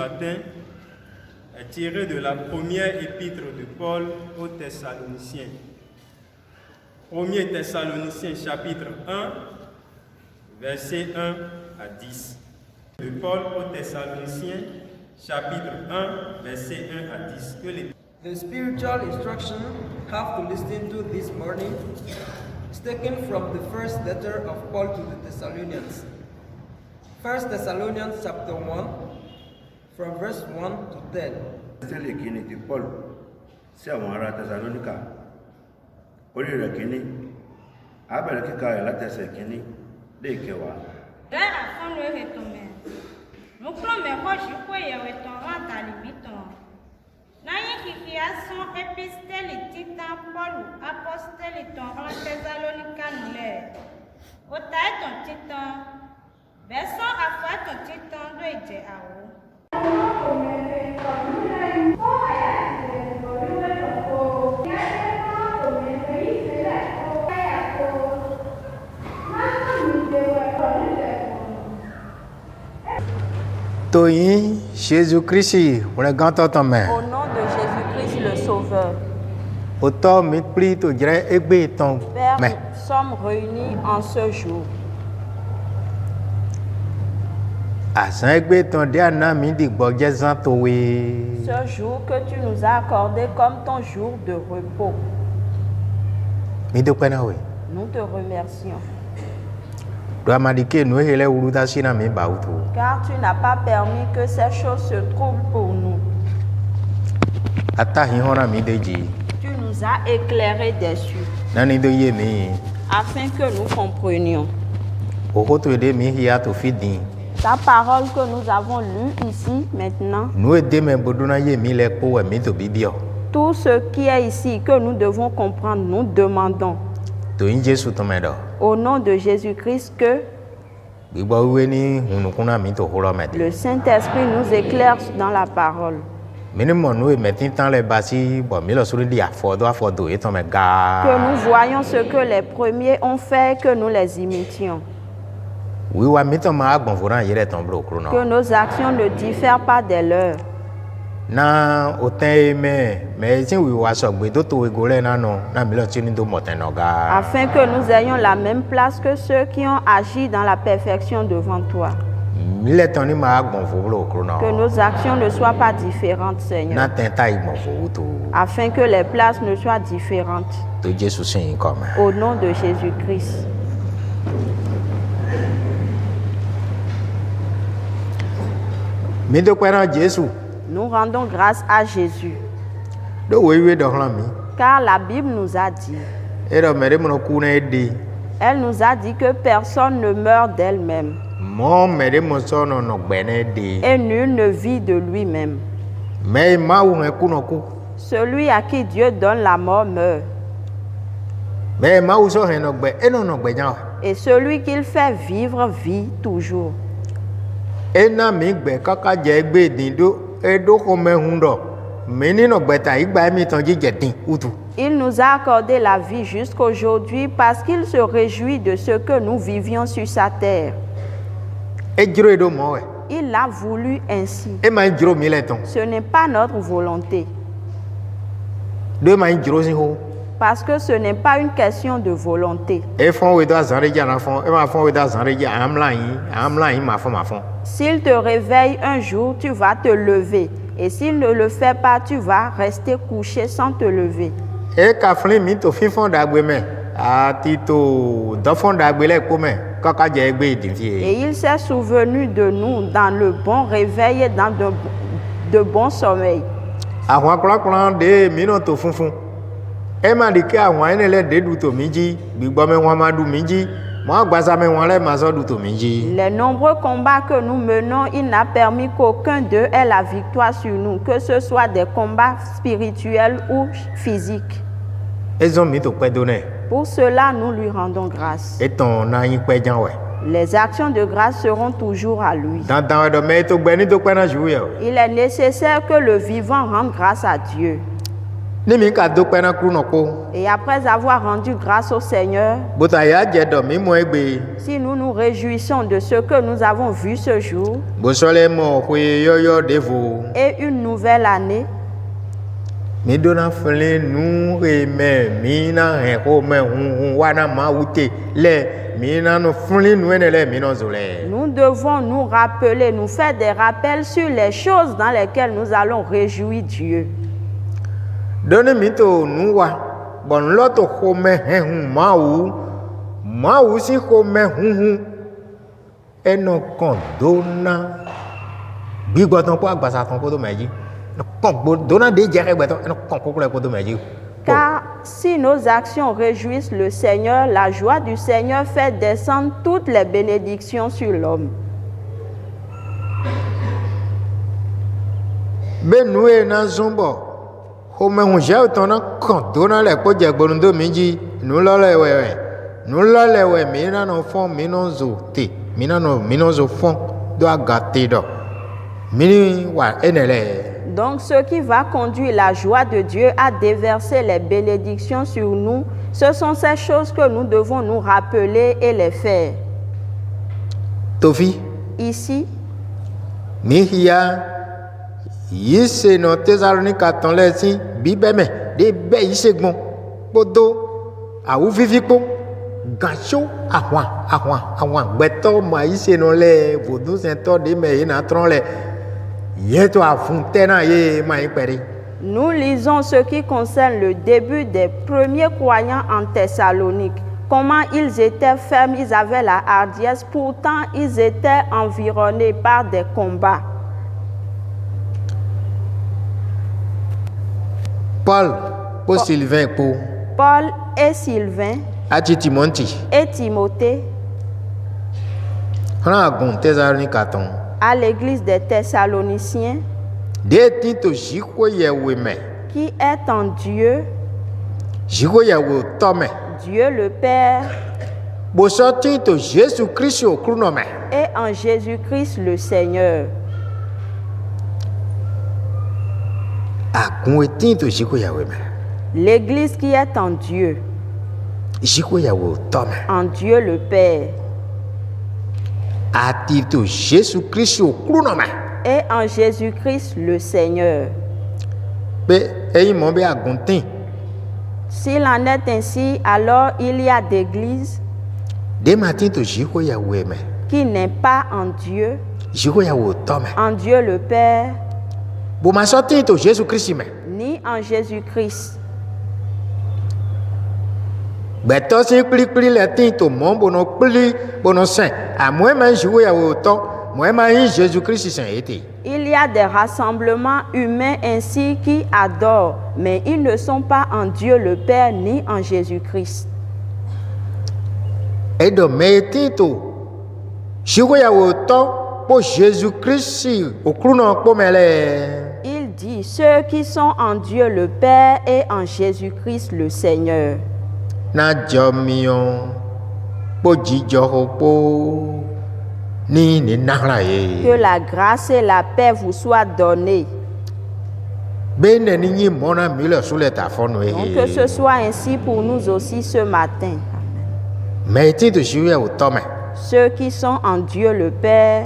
matin est tiré de la première épître de Paul aux Thessaloniciens. 1er Thessaloniciens chapitre 1, versets 1 à 10. De Paul aux Thessaloniciens chapitre 1, versets 1 à 10. The spiritual instruction have to listen to this morning is taken from the first letter of Paul to the Thessalonians. 1 Thessalonians chapter 1, from verse 1 to 10. Tẹ́lẹ̀ kìíní ti Paul sí àwọn ará Tẹsalóníkà orí rẹ̀ kìíní abẹ̀rẹ̀ kíkà rẹ̀ látẹsẹ̀ kìíní dé ìkẹwàá. Dẹ́ àfọ́nù ètò mẹ́, mo kúrò mẹ́kọ́ ṣíkú ìyẹ̀wò ìtàn wọn àtàlìbí tàn. Láyé kìkì asán epistẹ́lì títàn Pọ́ọ̀lù apọ́sítẹ́lì tàn ọ́n Tẹsalóníkà nulẹ̀. Òtà ẹ̀tàn títàn, bẹ́ẹ̀ sán àfọ́ ẹ̀tàn títàn ló ìjẹ́ àwọ̀. Toyin Jésus-Christ, on est grand temps mais. Au nom de Jésus-Christ le Sauveur. Autant me prie to dirait égbe ton Père, mais. nous sommes réunis en ce jour. Asan égbe ton dia na mi di gbogje zan to we. Ce jour que tu nous as accordé comme ton jour de repos. Mi do pena we. Nous te remercions. Do amadike no hele uruta sina mi ba utu. Car tu n'as pas permis que ces choses se trouvent pour nous. Ata hi hona mi deji. Tu nous as éclairés dessus, Nani do ye mi. afin que nous comprenions. Ohoto ede mi hiya to fidin. Ta parole que nous avons lue ici maintenant, No ede me boduna ye mi le po we mi to bibio. tout ce qui est ici que nous devons comprendre, nous demandons To in Jesu to me do. au nom de Jésus-Christ que Bigbo we ni hunukuna mi to horo me. le Saint-Esprit nous éclaire dans la parole. Minimum no e metin tan le basi bo mi lo suri di afodo e ton me Que ga. nous voyions ce que les premiers ont fait, que nous les imitions. Wiwa mi to ma agbon foran yere ton bro kro no. Que nos actions ne diffèrent pas des leurs. Na oten me tin wiwa so gbe to to egore na no na mi lo ti ni do moten no ga. Afin que nous ayons la même place que ceux qui ont agi dans la perfection devant toi. Mi le ton ni ma agbon fo bro kro no. Que nos actions ne soient pas différentes, Na Seigneur. ten ta igbon fo to. Afin que les places ne soient différentes. To Jesu sin come. Au nom de Jésus-Christ. Mi do kwera Jesu. Nous rendons grâce à Jésus. Do we do hlan mi. Car la Bible nous a dit, E do mere mo ku na ede. elle nous a dit que personne ne meurt d'elle-même Mo mere mo so no no gbe na ede. et nul ne vit de lui-même. Me ma wu he ku no ku. Celui à qui Dieu donne la mort meurt. Me ma wu so he no gbe e no no gbe jan. Et celui qu'il fait vivre vit toujours. E na mi gbe kaka je gbe din do e do ko me hun do. Me ni no gbe ta igba mi tan jije tin utu. Il nous a accordé la vie jusqu'aujourd'hui parce qu'il se réjouit de ce que nous vivions sur sa terre. E jiro e do mo we. Il l'a voulu ainsi. E ma jiro mi le ton. Ce n'est pas notre volonté, Do ma jiro sin ho. parce que ce n'est pas une question de volonté. E fon we do azan re ja na fon. E ma fon we do azan re ja am la yin ma fon. S'il te réveille un jour, tu vas te lever. Et s'il ne le fait pas, tu vas rester couché sans te lever. E ka flin mi to fifon da gbe me. Ati to do fon da gbe le ko me. Kaka je gbe din fi. Et il s'est souvenu de nous dans le bon réveil et dans de bons sommeils. Àwọn akọlọkọlọ de mi no to funfun. E ma di ke àwọn ene le de du to mi ji. Gbigbo me won ma du mi ji. Mo agbasa me won le ma so du to mi ji. Les nombreux combats que nous menons, il n'a permis qu'aucun d'eux ait la victoire sur nous, que ce soit des combats spirituels ou physiques. Ezon mi to pe do ne. Pour cela, nous lui rendons grâce. E ton na yin pe jan we. Les actions de grâce seront toujours à lui. Dandan we do me to gbe ni to pe na ju ye. Il est nécessaire que le vivant rende grâce à Dieu. Ni mi ka do pena kru no ko. Et après avoir rendu grâce au Seigneur, Bota ya je do mi mo egbe. si nous nous réjouissons de ce que nous avons vu ce jour Bo sole mo hwe yo devo. et une nouvelle année, Mi do na fle nu re me mi na he ko me hun wana ma ute le mi na no fle nu ene le mi no zole. nous devons nous rappeler, nous faire des rappels sur les choses dans lesquelles nous allons réjouir Dieu. Doni mi to nu wa bon lo to ko me he hun ma wu si ko me hun eno kon dona bi gbo ton ko agbasa ton ko do meji no kon gbo dona de jere gbo ton eno kon ko ko do meji. Car si nos actions réjouissent le Seigneur, la joie du Seigneur fait descendre toutes les bénédictions sur l'homme. Be nu e na zombo ho me hun je ton na kon dona le ko je gbo ndo mi ji nu lo le we mi na no fon mi no zo te mi no zo fon do agate do mi wa enele. Donc ce qui va conduire la joie de Dieu à déverser les bénédictions sur nous, ce sont ces choses que nous devons nous rappeler et les faire. Tofi Ici, mi hiya yise no Thessalonica ton le si bibe me de be yise gbon podo awu vivi po gacho ahwan gbeto ma yise no le vodun sento de me na tron le yeto afuntena ye ma ipere. nous lisons ce qui concerne le début des premiers croyants en Thessalonique. Comment ils étaient fermes, ils avaient la hardiesse, pourtant ils étaient environnés par des combats. Paul pour Sylvain pour Paul et Sylvain ati Timothy et Timothée ran gun Thessalonica ton à l'église des Thessaloniciens, de tinto jiko ye we me qui est en Dieu, jiko ye we to me Dieu le Père, bo so tinto Jésus Christ o kru no me et en Jésus-Christ le Seigneur. agun tinto jiko ye we me L'église qui est en Dieu, jiko ye we to me en Dieu le Père, ati to Jésus Christ o kru no me et en Jésus-Christ le Seigneur. be eyin mo be agun tin S'il en est ainsi, alors il y a d'églises de ma tinto jiko ye we me qui n'est pas en Dieu, jiko ye we to me en Dieu le Père, bo ma so tinto Jésus Christ me ni en Jésus-Christ. gbeto si pli le tinto mo bono pli bono saint a moi ma jiko ye we to moi ma Jésus Christ saint été. Il y a des rassemblements humains ainsi qui adorent, mais ils ne sont pas en Dieu le Père ni en Jésus-Christ. Et de metito jiko ye we to po Jésus Christ o kru no po mele. Il dit ceux qui sont en Dieu le Père et en Jésus-Christ le Seigneur. Na jomion po jijo po ni nahla ye. Que la grâce et la paix vous soient données. Bene ni mona mile sule ta fono e. Donc que ce soit ainsi pour nous aussi ce matin. Metito jiwe o tome. Ceux qui sont en Dieu le Père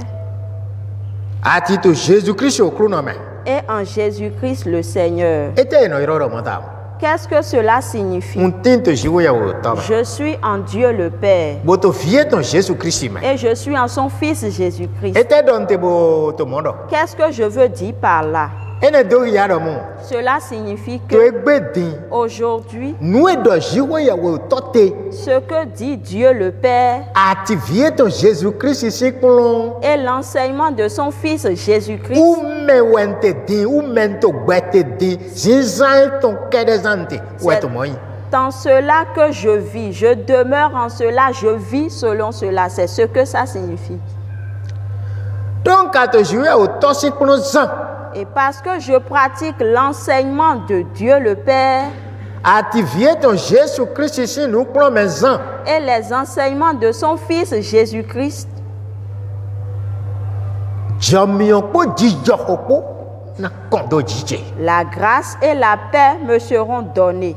Ati to Jésus Christ o kru no me. et en Jésus-Christ le Seigneur. Ete no iro mo ta. Qu'est-ce que cela signifie? Un tinto jiwe o tome. Je suis en Dieu le Père Boto vie ton Jésus Christ me. et je suis en son Fils Jésus-Christ. Ete don te bo to mondo. Qu'est-ce que je veux dire par là? Ene do ya do mo. Cela signifie To que egbe din. aujourd'hui, Nou e do jiwe ya o tote. ce que dit Dieu le Père Ati vie ton Jésus Christ ici kolon. et l'enseignement de son Fils Jésus-Christ, Ou me wente din, ou mento gwete din. Zinzan ton kedezante. Ou eto moi. dans cela que je vis, je demeure en cela, je vis selon cela. C'est ce que ça signifie. Donc, quand tu joues au toxique pour nos ans, Et parce que je pratique l'enseignement de Dieu le Père activer ton Jésus-Christ ici, nous prenons maison. et les enseignements de son Fils Jésus-Christ, Jamion po jijokopo. na kondo jije La grâce et la paix me seront données.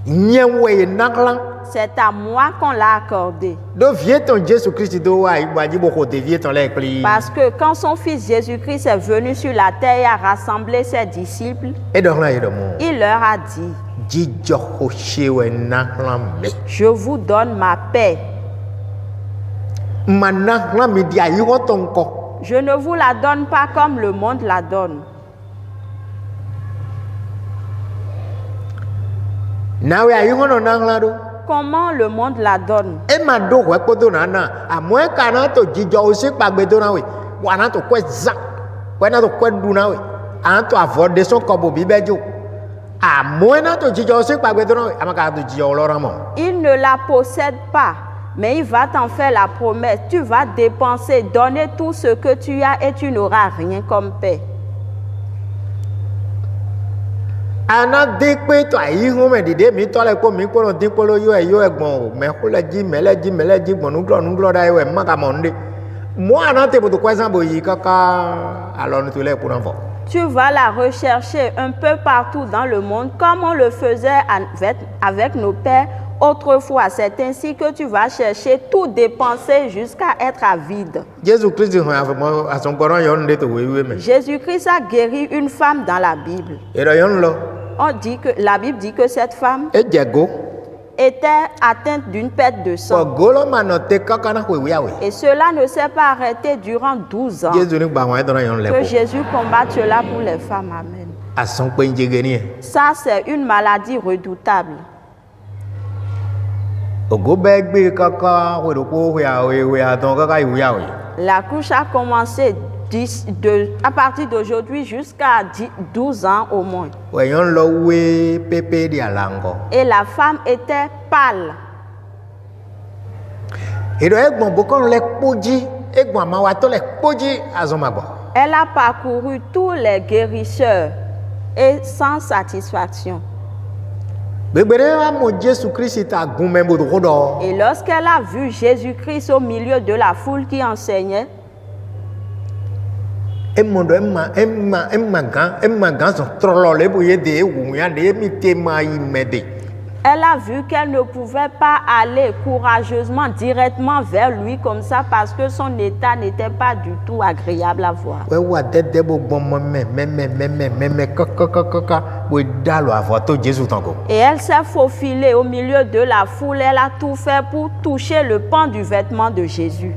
nyewe naklan C'est à moi qu'on l'a accordé. do vieton Jésus Christ do wa ibaji boko de vieton le pli Parce que quand son fils Jésus-Christ est venu sur la terre et a rassemblé ses disciples, e do la yedo mo il leur a dit, jijo ho shewe naklan me je vous donne ma paix. manaklan mi dia yi hotonko Je ne vous la donne pas comme le monde la donne. nawe ayi hono naklan do Comment le monde la donne? e ma do ho ko do na na amwe kana to jijo o se pagbe do na we wa na to kweza we na to kwedu na we an to avode son ko bo bibejo amwe na to jijo o se pagbe do na we amaka to jijo oloran mo Il ne la possède pas, mais il va t'en faire la promesse. Tu vas dépenser, donner tout ce que tu as et tu n'auras rien comme paix. ana de pe to ayi ho me dide mi to le ko mi ko no din polo yo egbon o me ko le ji mele ji gbon nuglo da yo e ma ka mo nde mo ana te bo to kweza bo yi kaka alo ni to le pour enfant Tu vas la rechercher un peu partout dans le monde, comme on le faisait avec nos pères autrefois. C'est ainsi que tu vas chercher tout dépenser jusqu'à être à vide. Jésus Christ ho afo a son koron yo nde to we me Jésus-Christ a guéri une femme dans la Bible. e do yo lo La Bible dit que cette femme e jego était atteinte d'une perte de ko sang. golo ma no te kaka na we we awe Et cela ne s'est pas arrêté durant 12 ans. Jésus ni gba won e do na yo le Que ko Jésus combatte cela pour les femmes. Amen. a son pe njege ni Ça, c'est une maladie redoutable. ogo be gbe kaka we do ko we a don kaka we awe La couche a commencé à partir d'aujourd'hui jusqu'à 12 ans au moins. we yo lo we pepe di alango Et la femme était pâle. edo egbon boko le poji egbon ma wa to le poji azomagbo Elle a parcouru tous les guérisseurs et sans satisfaction. begbere wa mo Jésus Christ ta gun me bo do do Et lorsqu'elle a vu Jésus-Christ au milieu de la foule qui enseignait, emondo emma gan so trolo le bo ye de wu ya de mi te ma imede elle a vu qu'elle ne pouvait pas aller courageusement directement vers lui comme ça parce que son état n'était pas du tout agréable à voir. we wa dede bo gbon mo me kaka we dalo avo to Jésus tanko Et elle s'est faufilée au milieu de la foule. Elle a tout fait pour toucher le pan du vêtement de Jésus.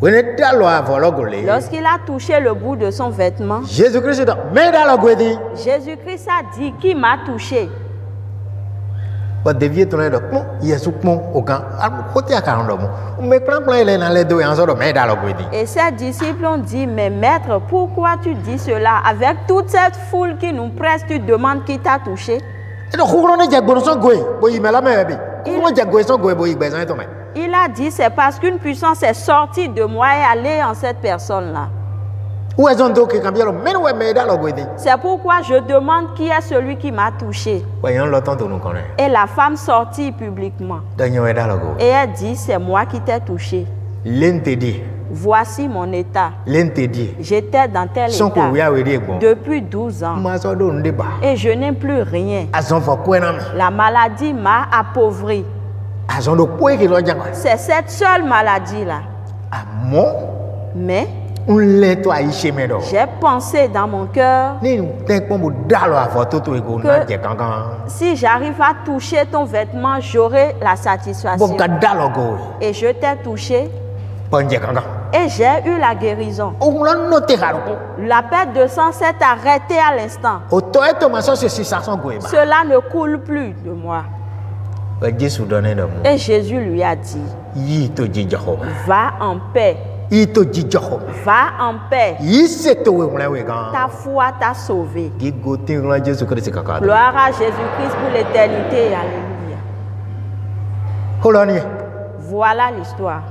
we ne dalo avo logole Lorsqu'il a touché le bout de son vêtement, Jésus Christ me dalo gwedi Jésus-Christ a dit, qui m'a touché? ba devie to le do mo Yesu mo ogan ko ti aka ndo mo me plan ele na le do yan so do me dalo gwedi Et ses disciples ont dit, mais maître, pourquoi tu dis cela? Avec toute cette foule qui nous presse, tu demandes qui t'a touché? e do khuro ne jagbo so goe bo yi mela me bi ko jagbo so goe bo yi gbe san to me Il a dit, c'est parce qu'une puissance est sortie de moi et allée en cette personne-là. où est-ce donc que cambialo men we me dalo gwedi C'est pourquoi je demande qui est celui qui m'a touché. we yan lo ton to nu kon Et la femme sortit publiquement. da yan we dalo go Et elle dit, c'est moi qui t'ai touché. lente di Voici mon état. lente di J'étais dans tel son ko we état awe di egbon depuis 12 ans. ma so do nde ba Et je n'ai plus rien. azon fo ko na me La maladie m'a appauvri. azon do ko e ki lo jangwa C'est cette seule maladie-là. amo Mais un le to ayi se me do j'ai pensé dans mon cœur, ni ten pon mo dalo avo to to ego na je kankan si j'arrive à toucher ton vêtement, j'aurai la bo satisfaction. ga dalo go Et je t'ai touché pon je kankan et j'ai eu la guérison. o lo no te haro La perte de sang s'est arrêtée à l'instant. o to e to ma so se 600 go e ba Cela ne coule plus de moi. we Jésus donne do mo Et Jésus lui a dit, yi to jijo ho va en paix, yi to jijo ho va en paix. yi se to we mla we gan Ta foi t'a sauvé. ki go tin ran Jésus Christ kaka do Gloire à Jésus-Christ pour l'éternité. Alléluia. holoni Voilà l'histoire.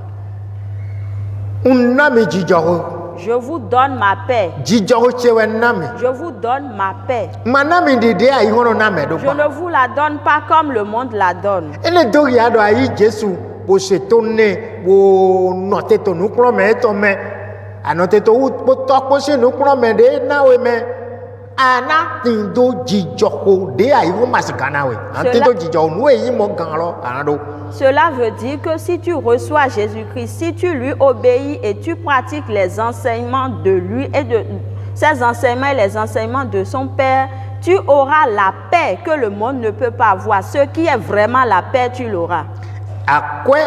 un nami jijo ho Je vous donne ma paix. jijo ho chewe nami Je vous donne ma paix. manami dide ayi hono na me do Je ne vous la donne pas comme le monde la donne. ene do ya do ayi Jésus bo se to ne bo note to nu kro me to me anote to u bo to ko se nu kro me de na we me ana tindo jijoho de ayo masikana we antindo jijoho no yi mo gan lo anado. Cela veut dire que si tu reçois Jésus-Christ, si tu lui obéis et tu pratiques les enseignements de lui et de ses enseignements et les enseignements de son Père, tu auras la paix que le monde ne peut pas avoir. Ce qui est vraiment la paix, tu l'auras. Akwe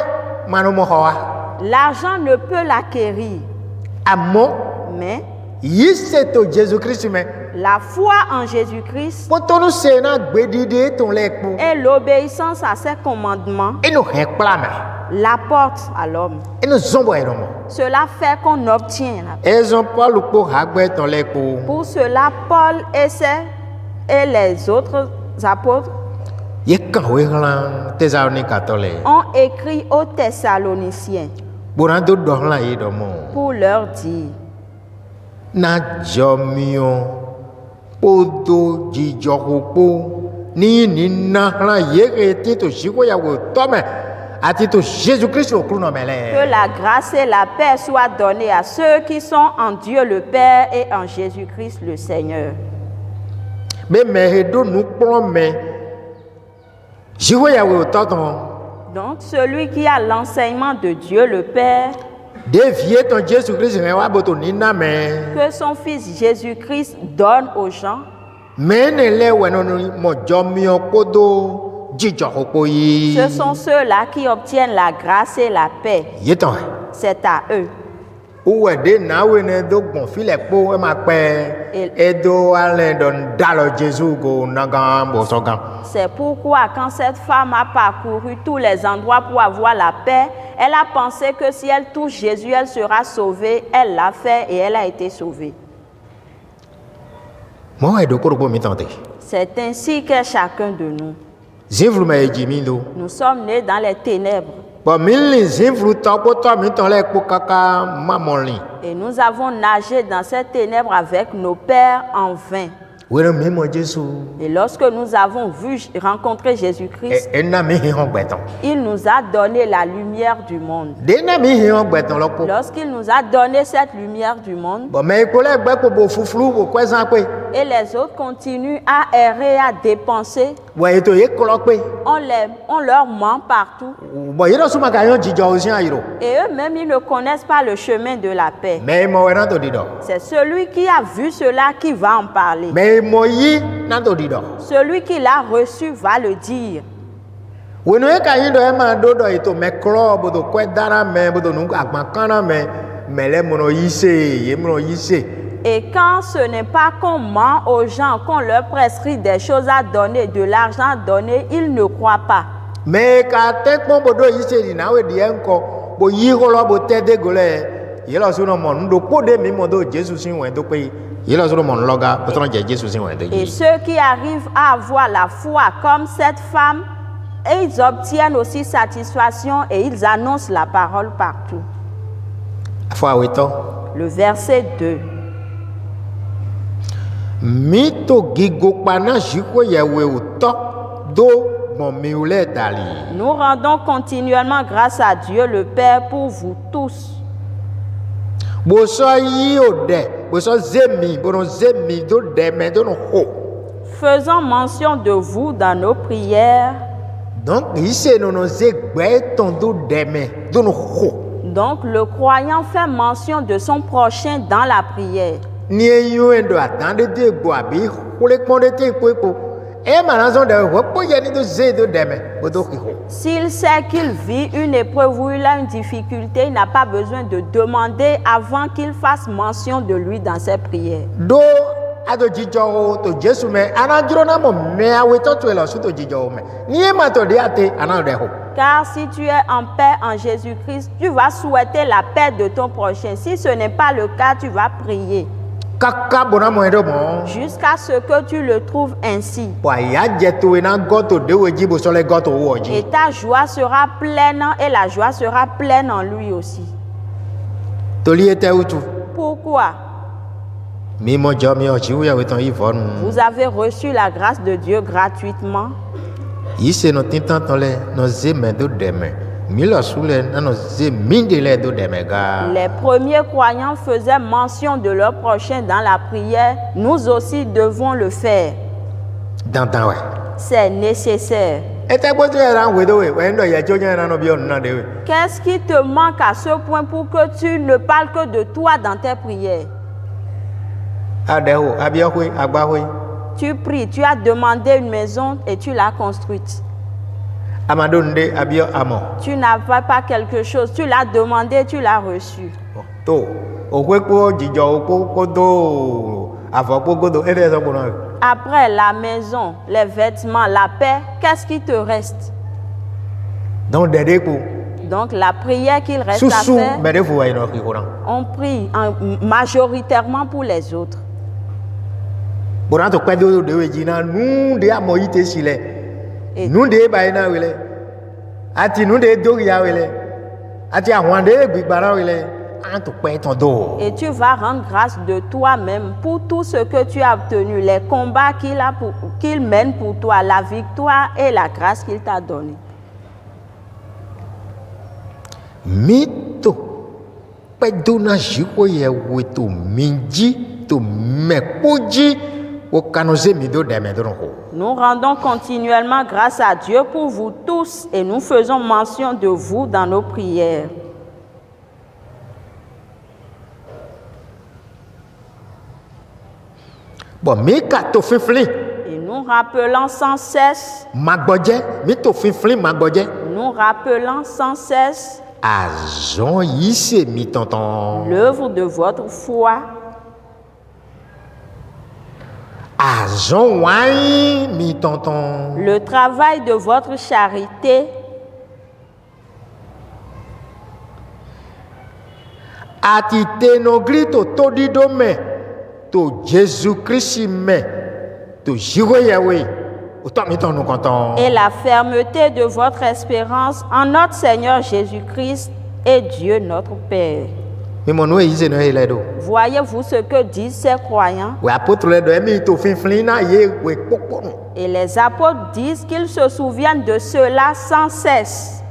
manomo hoa. L'argent ne peut l'acquérir, Amo mais yiseto Jésus-Christ me. la foi en Jésus-Christ Potonu sena gbedide ton lekpo. et l'obéissance à ses commandements Eno hekpla me. l'apporte à l'homme. Eno zombo eromo. Cela fait qu'on obtient la paix. Ezon Paul ko hagbe ton lekpo. Pour cela, Paul et les autres apôtres Yekan we hlan Thessalonica tole. ont écrit aux Thessaloniciens Borando dohlan yi domo. pour leur dire: Na jomio podo jijohopo ni na hlan yeke to shiko ya wo tome ati to Jésus-Christ o kruno que mele. la grâce et la paix soient données à ceux qui sont en Dieu le Père et en Jésus-Christ le Seigneur. Be mehedo nu kplo me. Shiko ya wo toton. Donc, celui qui a l'enseignement de Dieu le Père, Devie ton Jésus-Christ ne wa boto ni na me. que son Fils Jésus-Christ donne aux gens, Menele wenonu mo jomio podo jijohopo yi. ce sont ceux-là qui obtiennent la grâce et la paix. Yeton. C'est à eux. Uwe de na we ne do gbon file po e ma pe edo ale don dalo Jésus go naga bosogan. C'est pourquoi quand cette femme a parcouru tous les endroits pour avoir la paix, elle a pensé que si elle touche Jésus, elle sera sauvée. Elle l'a fait et elle a été sauvée. Mo edo ko po mi tante. C'est ainsi que chacun de nous, Zivlu me ejimi do. nous sommes nés dans les ténèbres Bo mi zivlu to ko to mi ton le po kaka mamoli. et nous avons nagé dans ces ténèbres avec nos pères en vain. We mi mo Jésus. Et lorsque nous avons rencontré Jésus-Christ, E na mi hon gbeton. il nous a donné la lumière du monde. De na mi hon gbeton lo po. Lorsqu'il nous a donné cette lumière du monde, Bo me ko le gbe ko bo fuflu ko kwezan pe. et les autres continuent à errer, à dépenser, Bo eto ye kolo pe. on leur ment partout. Bo yero suma ka yon jijo osin ayiro. Et eux-mêmes, ils ne connaissent pas le chemin de la paix. Me mo we na to dido. C'est celui qui a vu cela qui va en parler. Me mo yi na to dido. Celui qui l'a reçu va le dire. Wenu e ka yin do e ma do do ito me kro bodo kwe dara me bodo nu agban kana me le mono yise ye mono yise. Et quand ce n'est pas qu'on ment aux gens, qu'on leur prescrit des choses à donner, de l'argent à donner, ils ne croient pas. Me ka te pon bodo yise di na we di enko bo yi ho lo bo te de gole ye lo so no mo ndo po de mi mo do Jesus sin wen do pe ye lo so no mo loga bo ton je Jesus sin wen do Et yi. ceux qui arrivent à avoir la foi comme cette femme, et ils obtiennent aussi satisfaction et ils annoncent la parole partout. Fo aweto Le verset 2. mi to gigo pa na jiko ye we uto do bon mi ule dali. Nous rendons continuellement grâce à Dieu le Père pour vous tous. Boso yi ode boso zemi bono zemi do de me do no ho. Faisons mention de vous dans nos prières. Donc ici no no ze gbe ton do de me do no ho. Donc le croyant fait mention de son prochain dans la prière. Ni yo endo atande de gbo abi hole pon de te po e manazon de ho po ye ni do ze do de me bodo ki ho. S'il sait qu'il vit une épreuve ou il a une difficulté, il n'a pas besoin de demander avant qu'il fasse mention de lui dans ses prières. Do ado jijo ho to Jesu me anajro na mo me awe to to lo su to jijo me. Ni e ma to de ate ana de ho. Car si tu es en paix en Jésus-Christ, tu vas souhaiter la paix de ton prochain. Si ce n'est pas le cas, tu vas prier Kaka bona mo edo mo. jusqu'à ce que tu le trouves ainsi. Wa ya je to e na go to de we ji bo so le go to wo Et ji. ta joie sera pleine et la joie sera pleine en lui aussi. To li ete utu. Pourquoi? Mi mo jo mi o ji wo ya we ton yi fonu. Vous avez reçu la grâce de Dieu gratuitement. Yi se no tintan ton le no ze me do de me. Les premiers croyants faisaient mention de leur prochain dans la prière. Nous aussi devons le faire. C'est nécessaire. Qu'est-ce qui te manque à ce point pour que tu ne parles que de toi dans tes prières? Tu pries, tu as demandé une maison et tu l'as construite. Tu n'avais pas quelque chose, tu l'as demandé, tu l'as reçu. Après la maison, les vêtements, la paix, qu'est-ce qui te reste? Donc la prière qu'il reste à faire, on prie majoritairement pour les autres. Et tu vas rendre grâce de toi-même pour tout ce que tu as obtenu, les combats qu'il mène pour toi, la victoire et la grâce qu'il t'a donnée. Nous rendons continuellement grâce à Dieu pour vous tous et nous faisons mention de vous dans nos prières. Et nous rappelons sans cesse, l'œuvre de votre foi, le travail de votre charité, et la fermeté de votre espérance en notre Seigneur Jésus-Christ et Dieu notre Père. Voyez-vous ce que disent ces croyants? Et les apôtres disent qu'ils se souviennent de cela sans cesse.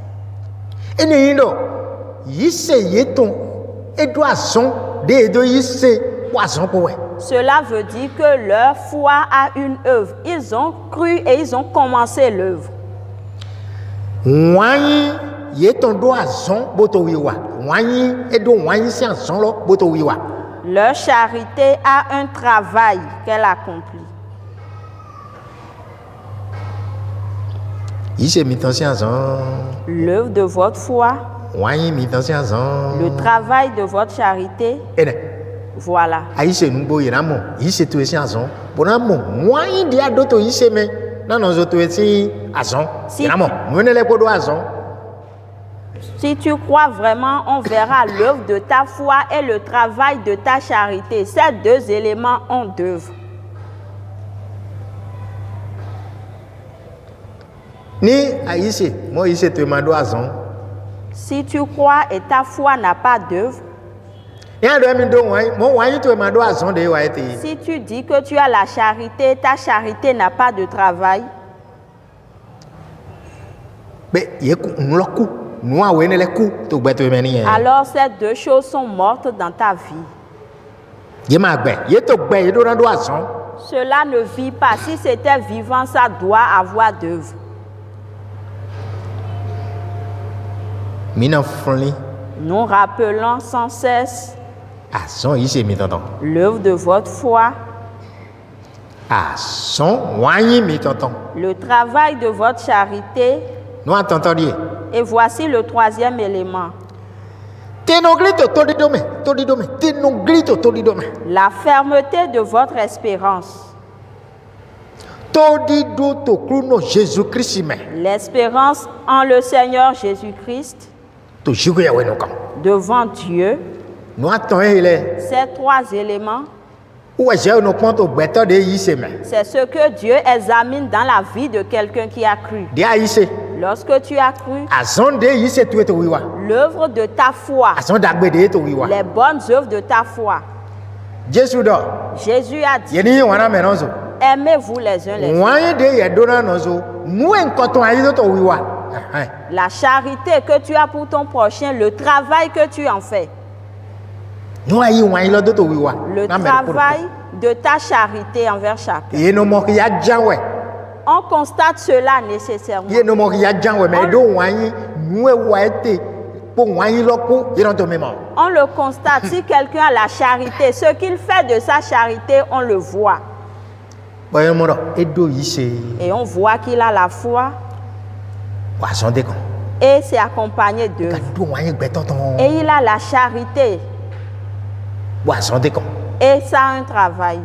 Cela veut dire que leur foi a une œuvre. Ils ont cru et ils ont commencé l'œuvre. Leur charité a un travail qu'elle accomplit. L'œuvre de votre foi, le travail de votre charité, voilà. Si tu crois vraiment, on verra l'œuvre de ta foi et le travail de ta charité. Ces deux éléments ont d'œuvre. Si tu crois et ta foi n'a pas d'œuvre, si tu dis que tu as la charité, ta charité n'a pas de travail, alors ces deux choses sont mortes dans ta vie. Cela ne vit pas. Si c'était vivant, ça doit avoir d'œuvre. Nous rappelons sans cesse l'œuvre de votre foi, le travail de votre charité, et voici le troisième élément. La fermeté de votre espérance. L'espérance en le Seigneur Jésus-Christ devant Dieu. Ces trois éléments, c'est ce que Dieu examine dans la vie de quelqu'un qui a cru. Lorsque tu as cru, l'œuvre de ta foi, les bonnes œuvres de ta foi. Jésus a dit, aimez-vous les uns les autres. La charité que tu as pour ton prochain, le travail que tu en fais. Le travail de ta charité envers chacun. On constate cela nécessairement. On le constate. Si quelqu'un a la charité, ce qu'il fait de sa charité, on le voit. Et on voit qu'il a la foi. Et c'est accompagné d'œuvres. Et il a la charité. Et ça a un travail.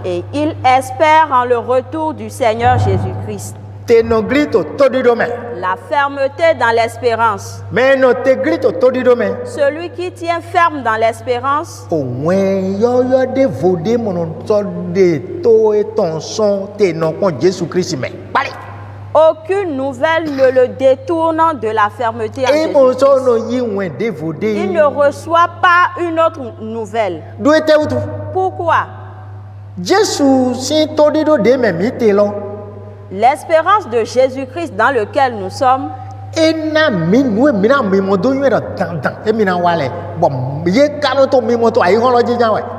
Et il espère en le retour du Seigneur Jésus-Christ. La fermeté dans l'espérance. Celui qui tient ferme dans l'espérance. Aucune nouvelle ne le détourne de la fermeté en Jésus-Christ. Il ne reçoit pas une autre nouvelle. Pourquoi? L'espérance de Jésus-Christ dans lequel nous sommes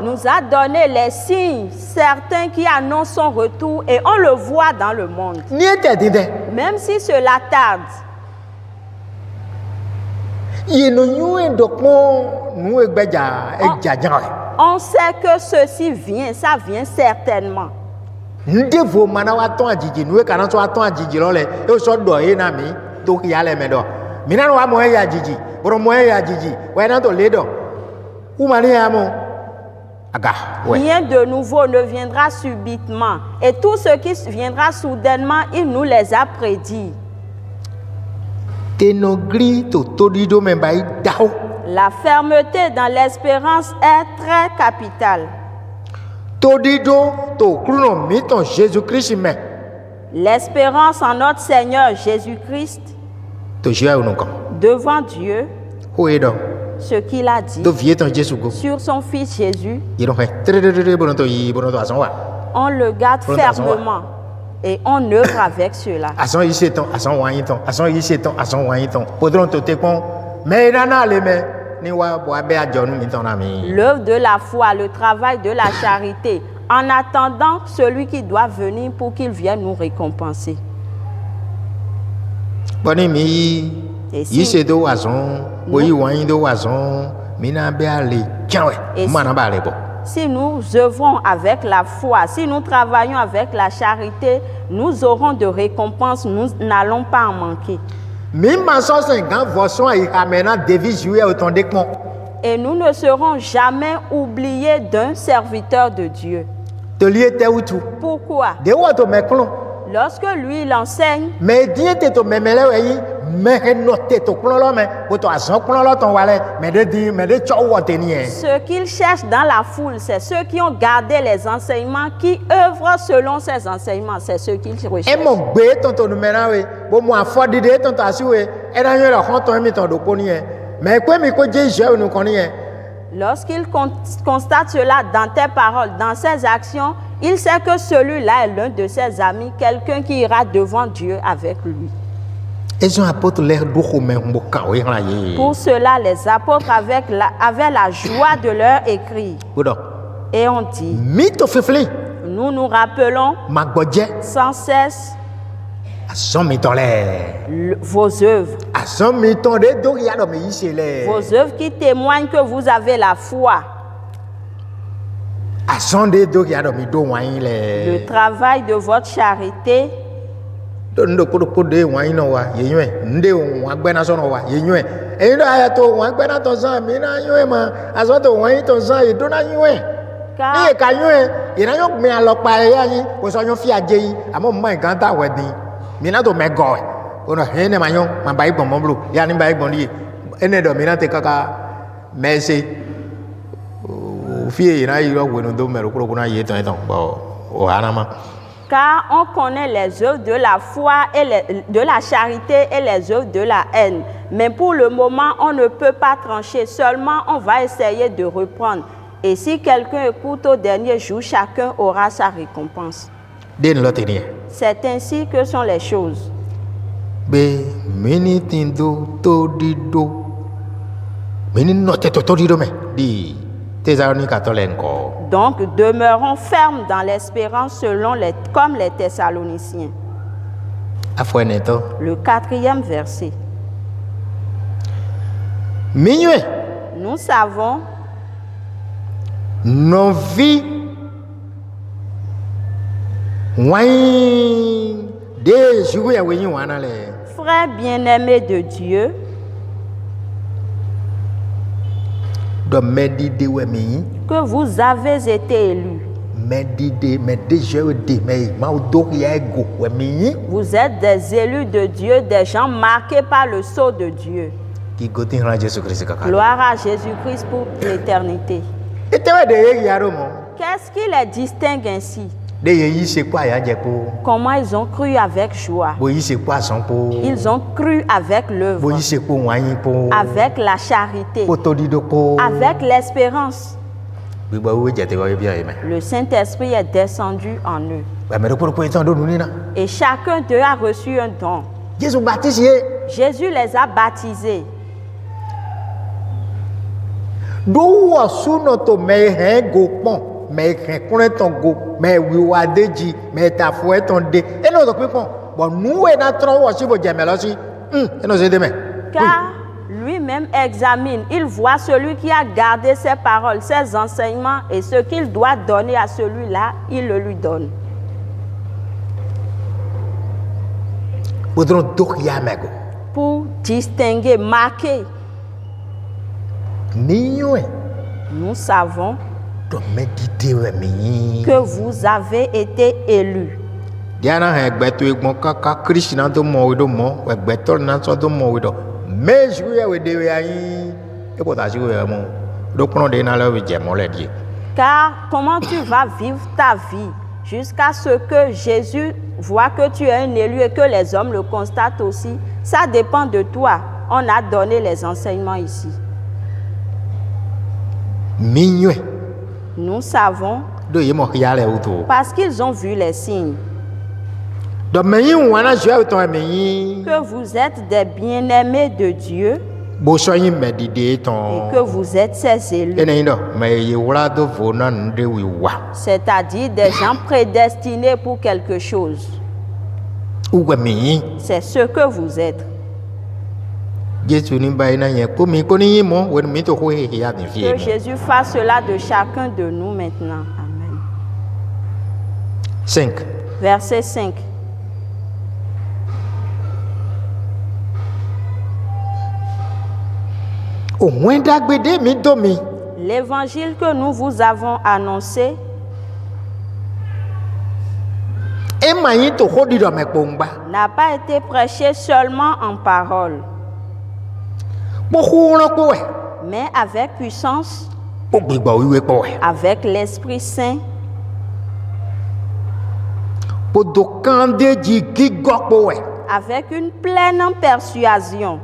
nous a donné les signes certains qui annoncent son retour et on le voit dans le monde. Même si cela tarde. On sait que ceci vient, ça vient certainement. Rien de nouveau ne viendra subitement. Et tout ce qui viendra soudainement, il nous les a prédits. La fermeté dans l'espérance est très capitale. L'espérance en notre Seigneur Jésus-Christ devant Dieu, ce qu'il a dit sur son Fils Jésus, on le garde fermement et on œuvre avec cela. L'œuvre de la foi, le travail de la charité, en attendant celui qui doit venir pour qu'il vienne nous récompenser. Et si nous œuvrons avec la foi, si nous travaillons avec la charité, nous aurons de récompenses, nous n'allons pas en manquer. Et nous ne serons jamais oubliés d'un serviteur de Dieu. Pourquoi? Lorsque lui il enseigne, ce qu'il cherche dans la foule, c'est ceux qui ont gardé les enseignements, qui œuvrent selon ces enseignements. C'est ceux qu'il recherche. Lorsqu'il constate cela dans tes paroles, dans ses actions, il sait que celui-là est l'un de ses amis, quelqu'un qui ira devant Dieu avec lui. Pour cela, les apôtres avaient la joie de leur écrire. Et on dit, nous nous rappelons sans cesse vos œuvres. Vos œuvres qui témoignent que vous avez la foi. Le travail de votre charité. Car on connaît les œuvres de la foi et de la charité et les œuvres de la haine. Mais pour le moment, on ne peut pas trancher. Seulement, on va essayer de reprendre. Et si quelqu'un écoute au dernier jour, chacun aura sa récompense. Den loterie. C'est ainsi que sont les choses. Be mini tindo to dido. Mini note to dido me di Thessalonica tolenko. Donc, demeurons fermes dans l'espérance comme les Thessaloniciens. Afueneto. Le 4e verset. Minue. Nous savons Non vie. Wine. De jouer à wenyi wana le. frères bien-aimés de Dieu, Do medide we mi. que vous avez été élus. Medide me déjà de me ma do ya ego we mi. Vous êtes des élus de Dieu, des gens marqués par le sceau de Dieu. Ki gotin ra Jésus Christ ka. Gloire à Jésus-Christ pour l'éternité. Etewe de yaro mo. Qu'est-ce qui les distingue ainsi? De yi se kwa ya je po. Comment ils ont cru avec joie? Bo yi se kwa son po. Ils ont cru avec Bo l'œuvre, yi se po wanyi po. avec la charité, Po to dido po. avec l'espérance. Gbigbo we je te wa bi amen. Le Saint-Esprit est descendu en eux. Ba me ko etan do nuni na. Et chacun d'eux a reçu un don. Jésus baptise ye. Jésus les a baptisés. Do wo suno to me he go pon. Me he kun ton go. Me wi wa deji. Me ta fo eton de. E no to pe pon. Bon nou e na tron wo si bo je me lo si. E no se de me. Car lui-même examine, il voit celui qui a gardé ses paroles, ses enseignements, et ce qu'il doit donner à celui-là, il le lui donne. Bodron do ya me go. Pour distinguer, marquer, Niyo e. nous savons Do medide we mi. que vous avez été élus. Diana he gbeto egbon kaka Christ na to mo we do mo. We gbeto na so do mo we do. Me juye we de we ayin. E ko ta si we mo. Do pon de na le we je mo le die. Car comment tu vas vivre ta vie jusqu'à ce que Jésus voit que tu es un élu et que les hommes le constatent aussi, ça dépend de toi. On a donné les enseignements ici. Minyo. Nous savons Do ye mo ya le uto. parce qu'ils ont vu les signes Do meyin wana jwe to meyin. que vous êtes des bien-aimés de Dieu Bo so yin medide et ton. que vous êtes ses élus, Ene ndo me ye wala do vo na nde wi wa. c'est-à-dire des gens prédestinés pour quelque chose. U we meyin. C'est ce que vous êtes. Jésus ni ba ina yen ko mi ko ni yin mo we mi to ko he ya ni Que fie mo. Jésus fasse cela de chacun de nous maintenant. Amen. 5. Verset 5. O mwen dagbede mi do mi. L'évangile que nous vous avons annoncé E ma yin to ko di do me pongba. n'a pas été prêché seulement en parole, Po ran po we. mais avec puissance, Po gbigbo wiwe po we. avec l'Esprit Saint, Po do kande ji gigo po we. avec une pleine persuasion.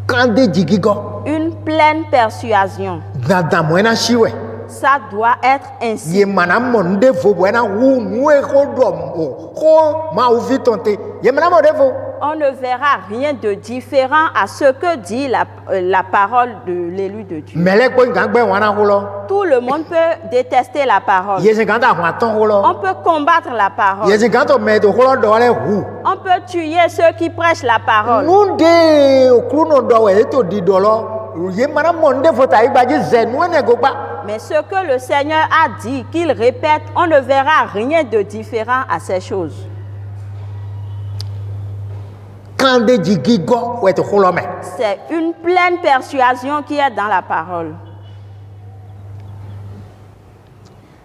Kande ji gigo. Une pleine persuasion. Dada mwena shiwe. Ça doit être ainsi. Ye mana monde vo bwena wu nwe ko do mo. Ko ma u vitonte. Ye mana mo devo. On ne verra rien de différent à ce que dit la parole de l'élu de Dieu. Mele ko ngangbe wana ko lo. Tout le monde peut détester la parole. Ye se ganda hwa ton ko lo. On peut combattre la parole. Ye se ganto me to ko lo do le hu. On peut tuer ceux qui prêchent la parole. Nunde okruno do we to di do lo. Ye mana monde vo ta igbaji zenu ne go pa. Mais ce que le Seigneur a dit, qu'il répète, on ne verra rien de différent à ces choses. Kande ji gigo we to ko lo me. C'est une pleine persuasion qui est dans la parole.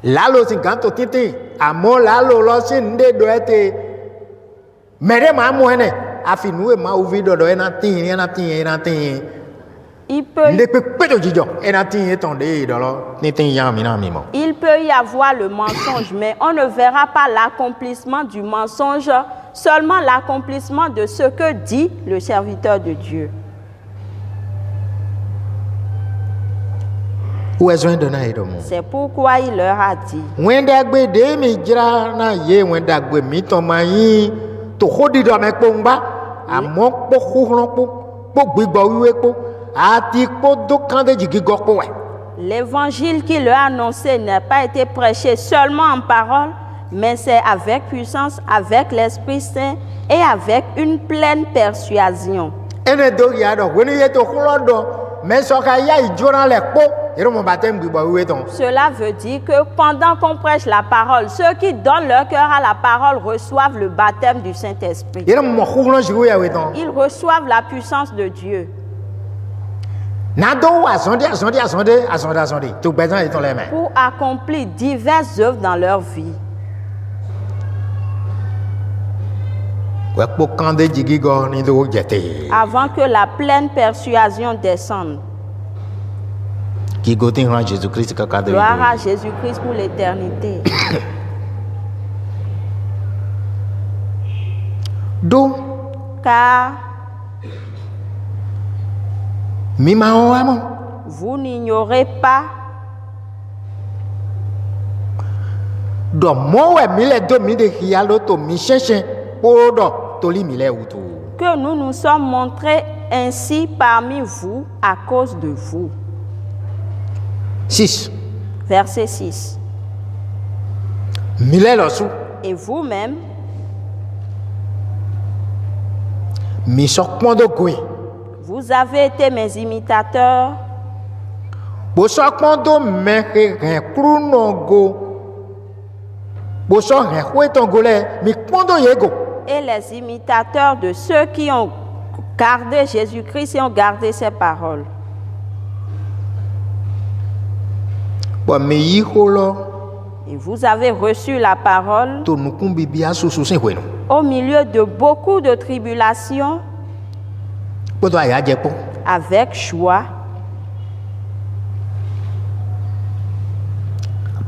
Lalo si ganto titi. Amo lalo lo si nde do ete. Mere ma mo ene. Afi nuwe ma uvi do do ena tin. Il peut, Nde pe pe do jijo. Ena tin etonde do lo. Ni tin yan mi na mi mo. il peut y avoir le mensonge, mais on ne verra pas l'accomplissement du mensonge, seulement l'accomplissement de ce que dit le serviteur de Dieu. Où est-ce que donner de mon? C'est pourquoi il leur a dit, Wendagbe de mi jira na ye wendagbe mi ton mayin to khodi do me pongba amo po khurun po gbigbo wiwe po ati po do kande jigi gopo we. l'évangile qu'il leur a annoncé n'a pas été prêché seulement en parole, mais c'est avec puissance, avec l'Esprit Saint et avec une pleine persuasion. Ene do ya do woni ye to khuro do me so ka ya ijora le po ero mo batem gbigbo wiwe ton. Cela veut dire que pendant qu'on prêche la parole, ceux qui donnent leur cœur à la parole reçoivent le baptême du Saint-Esprit. Ero mo khuro jiwo ya we ton. Ils reçoivent la puissance de Dieu. Nado azonde to bezan eton les mains. Pour accomplir diverses œuvres dans leur vie. We po kande jigi go ni do jete. Avant que la pleine persuasion descende. Qui gotin ran Jésus-Christ ka kade. Gloire à Jésus-Christ pour l'éternité. Do Car mi ma o amo. vous n'ignorez pas Do mo we mi le do mi de hialo to mi chechen po do to li mi le utu. que nous nous sommes montrés ainsi parmi vous à cause de vous. 6. Verset 6. Mi le lo su. Et vous-même, Mi sok pondo gwe. vous avez été mes imitateurs Bo sok pondo me ren kruno go. Bo sok ren kweton go le mi pondo yego. et les imitateurs de ceux qui ont gardé Jésus-Christ et ont gardé ses paroles. Bo mi yi holo Et vous avez reçu la parole to nukun bibi asusu sin hwenu. au milieu de beaucoup de tribulations Bo to aya je po. avec joie,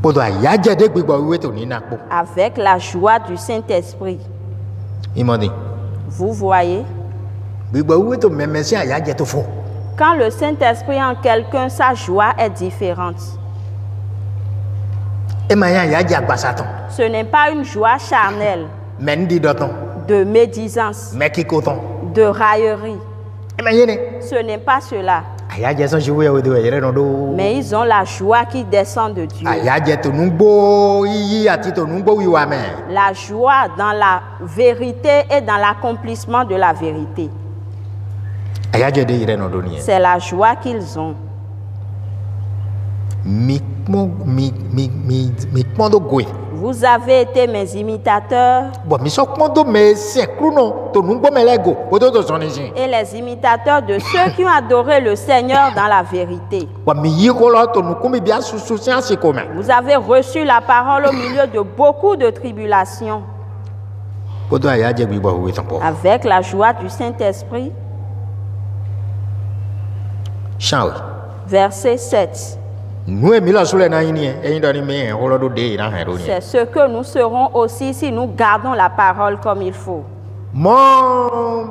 Bo to aya je de gbigbo wiwe to ni na po. avec la joie du Saint-Esprit. Imodi. Vous voyez, Gbigbo wiwe to memesi aya je to fo. quand le Saint-Esprit est en quelqu'un, sa joie est différente. E ma ya aya je agbasa ton. Ce n'est pas une joie charnelle, Me ndi do ton. de médisance, Me kiko ton. de raillerie. E ma yene. Ce n'est pas cela. Aya je son jiwo ya do yere no do. Mais ils ont la joie qui descend de Dieu. Aya je to nugbo yi ati to nugbo wiwa me. La joie dans la vérité et dans l'accomplissement de la vérité. Aya je de yere no do ni. C'est la joie qu'ils ont. Mi pondo gwe. Vous avez été mes imitateurs Bo mi sok pondo me se kruno to nugbo me lego. Bo to son ni. et les imitateurs de ceux qui ont adoré le Seigneur dans la vérité. Bo mi yi holo to nukun bibi asusu sin asiko me. Vous avez reçu la parole au milieu de beaucoup de tribulations. Bo to aya je gbigbo wiwe ton po. Avec la joie du Saint-Esprit. Shawe. Verset 7. Nous mi la sule na yini e ndo ni me holo do de na he do ni. C'est ce que nous serons aussi si nous gardons la parole comme il faut. Mo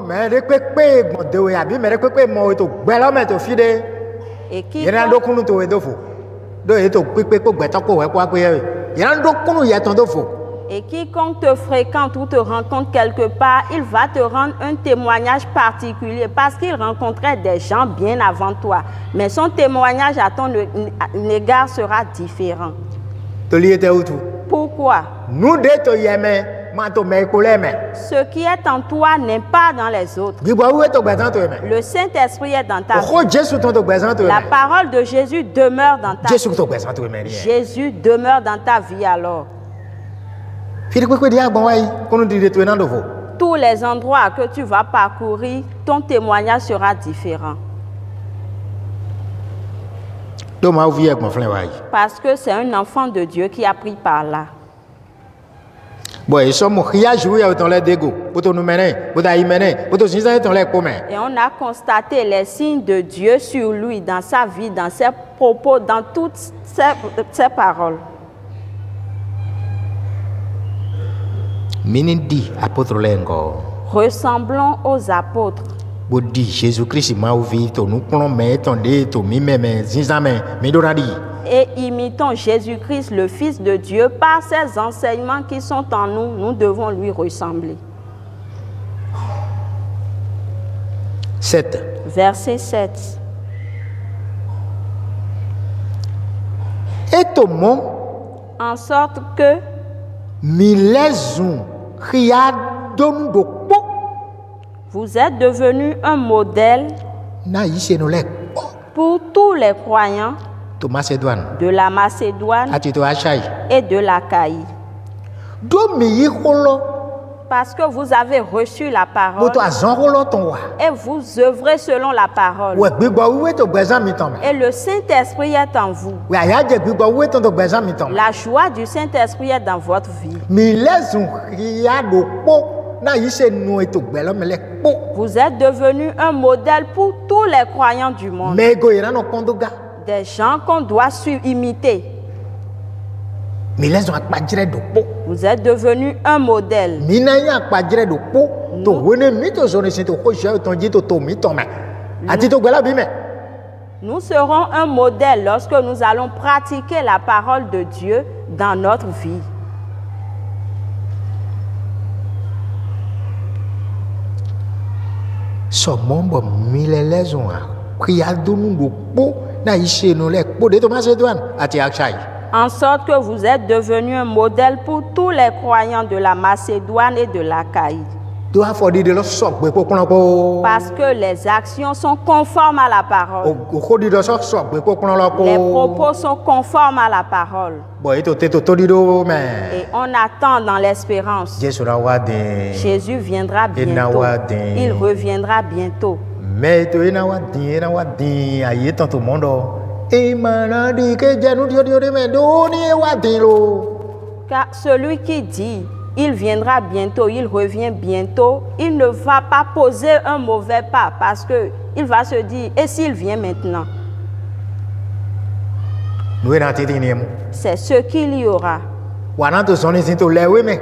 me de pepe mo de we abi me de pepe mo to gbelo me to fi de. Et Yena do kunu to we do fo. Do e to pepe ko gbe to ko we kwa pe. Yena do kunu ye ton do fo. Et quiconque te fréquente ou te rencontre quelque part, il va te rendre un témoignage particulier parce qu'il rencontrait des gens bien avant toi. Mais son témoignage à ton égard sera différent. To li ete utu. Pourquoi? Nous de to yeme ma to me ko le me. Ce qui est en toi n'est pas dans les autres. Gbigbo wiwe to gbe tan to me. Le Saint-Esprit est dans ta vie. Ko Jésus ton to gbe tan to La me. parole de Jésus demeure dans ta vie. Jésus to gbe tan to me. Jésus demeure dans ta vie alors. Fi de pepe di agbon wa yi kunu di de to na do fo. Tous les endroits que tu vas parcourir, ton témoignage sera différent. Do ma vie egbon flen wa yi. Parce que c'est un enfant de Dieu qui a pris par là. Bon, ils sont mourir jouer autant les dégo. Pour nous mener, pour y mener, pour nous dire ton les communs. Et on a constaté les signes de Dieu sur lui, dans sa vie, dans ses propos, dans toutes ses paroles. Minindi apôtre lengo. Ressemblons aux apôtres. Bodi Jésus-Christ m'a ouvert ton nous plomb mais ton dé ton mi même zinzame mi donadi. et imitons Jésus-Christ, le Fils de Dieu, par ses enseignements qui sont en nous, nous devons lui ressembler. 7. Verset 7. Et tout le monde, En sorte que milezun ria donu do po vous êtes devenus un modèle na yise no le po pour tous les croyants to Macédoine de la Macédoine ati to Achai et de l'Achaïe. do mi yi holo Parce que vous avez reçu la parole bo to azan holo ton wa et vous œuvrez selon la parole. we gbigbo wiwe to gbezan mi ton me Et le Saint-Esprit est en vous. we aya je gbigbo wiwe ton to gbezan mi ton me La joie du Saint-Esprit est dans votre vie. milezun ria do po na yise no eto gbelo me le po Vous êtes devenus un modèle pour tous les croyants du monde. me go ira no kondoga Des gens qu'on doit imiter. milezun apajire do po Vous êtes devenus un modèle. mina ya apajire do po to wone mi to zone sin to ko je ton ji to mi ton me ati to gbela bi me Nous serons un modèle lorsque nous allons pratiquer la parole de Dieu dans notre vie. so mombo milelezun a ria donu do po na yise no le po de to Macédoine ati Achai En sorte que vous êtes devenus un modèle pour tous les croyants de la Macédoine et de l'Achaïe. do afodi de lo so gbe popon po Parce que les actions sont conformes à la parole. o ko di do so gbe popon lo po Les propos sont conformes à la parole. bo ito te to di do me Et on attend dans l'espérance. Jesu ra wa de Jésus viendra bientôt. Enawadin. Il reviendra bientôt. me to ina wa din aye ton to mondo e mana di ke janu dio de me do ni wa din lo Car celui qui dit il viendra bientôt, il revient bientôt, il ne va pas poser un mauvais pas parce que il va se dire et s'il vient maintenant, no ina ti tin mu c'est ce qu'il y aura. wana to soni sin to lewe me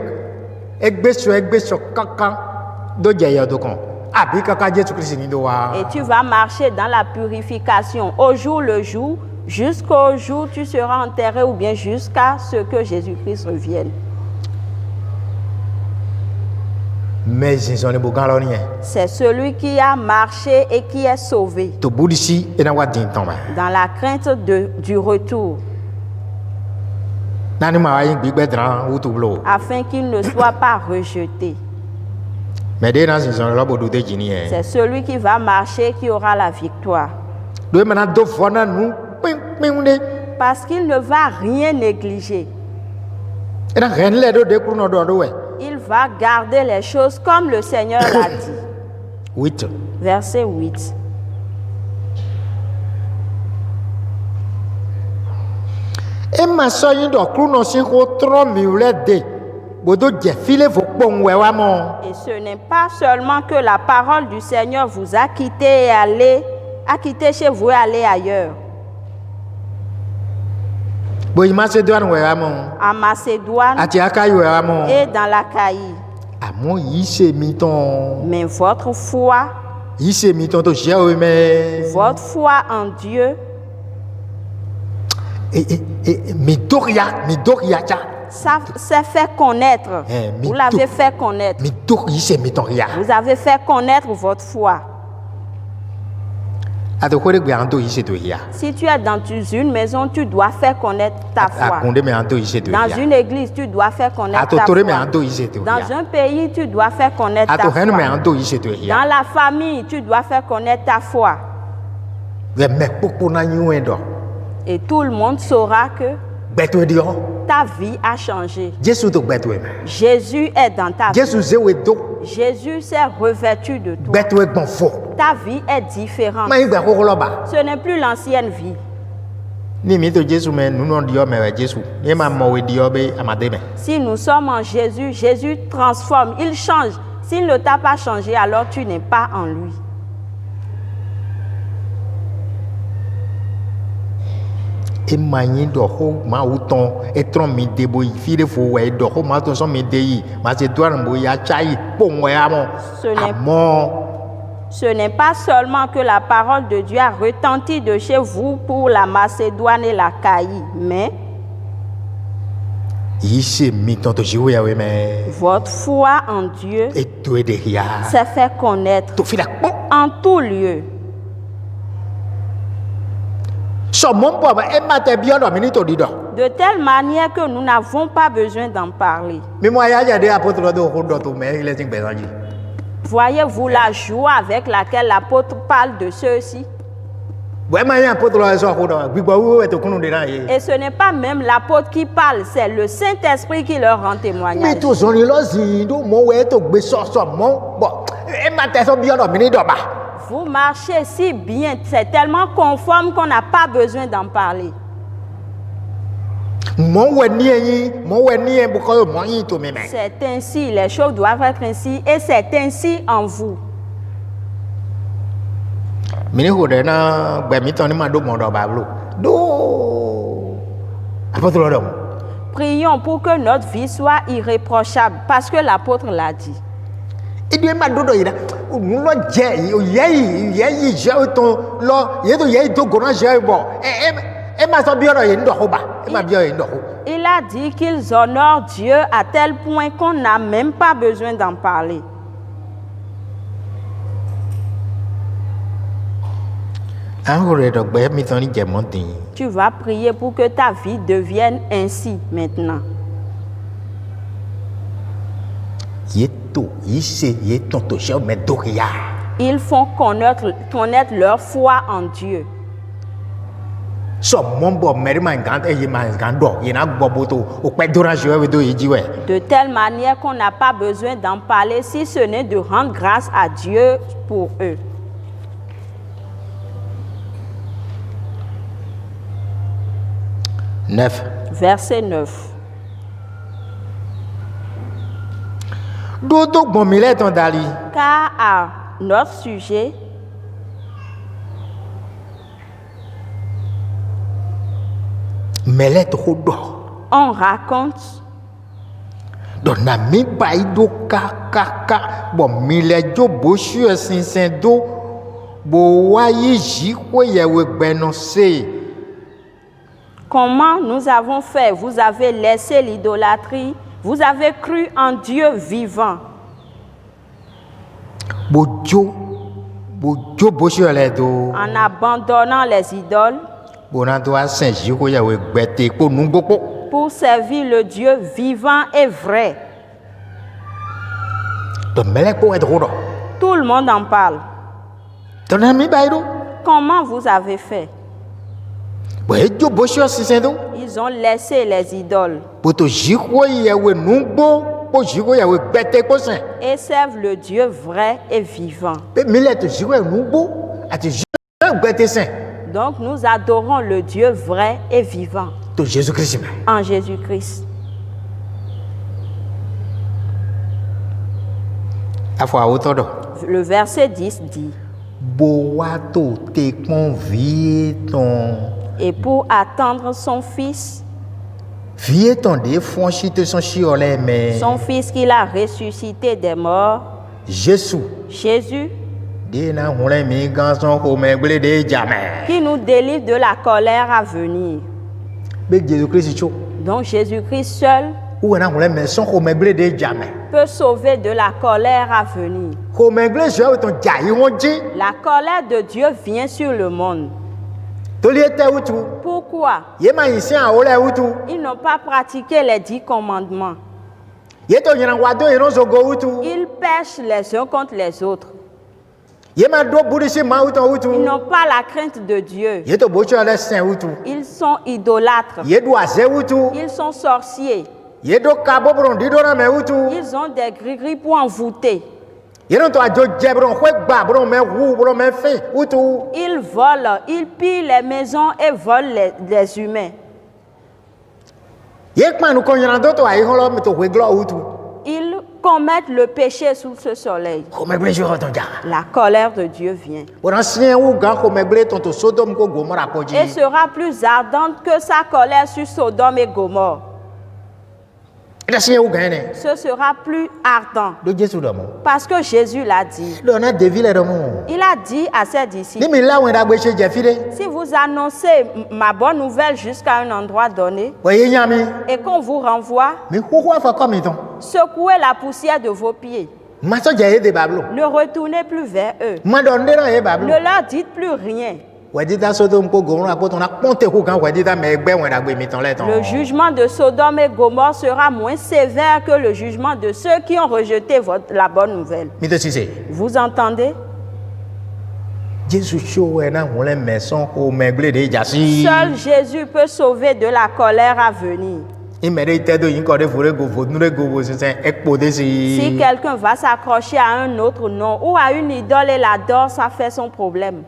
egbe so kankan do je yo do kan abi kaka Jesu Christ ni do wa Et tu vas marcher dans la purification au jour le jour, jusqu'au jour où tu seras enterré ou bien jusqu'à ce que Jésus-Christ revienne. mais jinson ne bogan lo ni C'est celui qui a marché et qui est sauvé to budisi ina wa din ton ma dans la crainte du retour, nani ma wa yin gbigbe dran wutu blo afin qu'il ne soit pas rejeté. mais de na jinson lo bodu de jini C'est celui qui va marcher qui aura la victoire. do mana do fona nu ping de Parce qu'il ne va rien négliger. ina ren le do de kru no do we Il va garder les choses comme le Seigneur l'a dit. 8 Verset 8. e ma so yin do kru no sin ko tro mi le de bodo je file fo pon we wa mo Et ce n'est pas seulement que la parole du Seigneur vous a quitté chez vous et aller ailleurs. bo yi Macédoine we wa mo En Macédoine ati Achai we wa mo et dans l'Achaïe. amo yi se mi ton Mais votre foi, yi se mi ton to je o me votre foi en Dieu, mi doria cha ça s'est fait connaître. Vous l'avez fait connaître. mi dor yi se mi ton ria Vous avez fait connaître votre foi. ato ko de gbe an do yi se to ria Si tu es dans une maison, tu dois faire connaître ta foi. akunde me an do yi se to Dans ria une église, tu dois faire connaître ato ta tore me an do foi. yi se to Dans ria un pays, tu dois faire connaître ta ato hen me an foi. do yi se to ria Dans la famille, tu dois faire connaître ta foi. we me popo na yin we do Et tout le monde saura que gbeto di o ta vie a changé. Jesu to gbeto me Jésus est dans ta vie. Jesu ze we do Jésus s'est revêtu de toi. gbeto e gbon fo Ta vie est différente. ma yin gbe ko lo ba Ce n'est plus l'ancienne vie. ni mi to Jesu me nu no di o me we Jesu ni ma mo we di o be amade me Si nous sommes en Jésus, Jésus transforme, il change. S'il ne t'a pas changé, alors tu n'es pas en lui. e ma yin do ho ma u ton e tron mi de bo yi fi de fo we do ho ma ton so mi de yi Macédoine bo ya Achai pon we amo Ce n'est- amo Ce n'est pas seulement que la parole de Dieu a retenti de chez vous pour la Macédoine et la Caïe, mais votre foi en Dieu s'est fait connaître en tout lieu. De telle manière que nous n'avons pas besoin d'en parler. Voyez-vous la joie avec laquelle l'apôtre parle de ceux-ci? Et ce n'est pas même l'apôtre qui parle, c'est le Saint-Esprit qui leur rend témoignage. Vous marchez si bien, c'est tellement conforme qu'on n'a pas besoin d'en parler. C'est ainsi, les choses doivent être ainsi, et c'est ainsi en vous. Prions pour que notre vie soit irréprochable, parce que l'apôtre l'a dit. Il a dit qu'ils honorent Dieu à tel point qu'on n'a même pas besoin d'en parler. Tu vas prier pour que ta vie devienne ainsi maintenant. Ils font connaître leur foi en Dieu. De telle manière qu'on n'a pas besoin d'en parler si ce n'est de rendre grâce à Dieu pour eux. Verset 9. Car à notre sujet, on raconte comment nous avons fait. Vous avez laissé l'idolâtrie, vous avez cru en Dieu vivant. En abandonnant les idoles, pour servir le Dieu vivant et vrai. Tout le monde en parle. Comment vous avez fait? Ils ont laissé les idoles et servent le Dieu vrai et vivant. Donc nous adorons le Dieu vrai et vivant en Jésus-Christ. Le verset 10 dit: et pour attendre son fils, son fils qu'il a ressuscité des morts, Jésus, qui nous délivre de la colère à venir. Donc Jésus-Christ seul peut sauver de la colère à venir. La colère de Dieu vient sur le monde. Pourquoi? Ils n'ont pas pratiqué les 10 commandements. Ils pêchent les uns contre les autres. Ils n'ont pas la crainte de Dieu. Ils sont idolâtres. Ils sont sorciers. Ils ont des gris-gris pour envoûter. Ils volent, ils pillent les maisons et volent les humains. Ils commettent le péché sous ce soleil. La colère de Dieu vient. Et sera plus ardente que sa colère sur Sodome et Gomorrhe. ce sera plus ardent. Do Jésus do mo. Parce que Jésus l'a dit. Do na David le do mo. Il a dit à ses disciples, Ni mi la won da gbe se je fi de. si vous annoncez ma bonne nouvelle jusqu'à un endroit donné Wo ye yan mi. et qu'on vous renvoie, Mi ho fa ko mi ton. secouez la poussière de vos pieds. Ma so je e de bablo. Ne retournez plus vers eux. Ma do nde na e bablo. Ne leur dites plus rien. Wedita Sodome ko gorun apo ton na ponte ko kan wedita me egbe won da gbe mi ton le ton. Le jugement de Sodome et Gomorrhe sera moins sévère que le jugement de ceux qui ont rejeté la bonne nouvelle. Mi to si se. Vous entendez? Jésus show e na won le maison ko megle de jasi. Seul Jésus peut sauver de la colère à venir. I me de ite do yin ko de fure go vo nu de go wo sin ekpo de si. Si quelqu'un va s'accrocher à un autre nom ou à une idole et l'adore, ça fait son problème.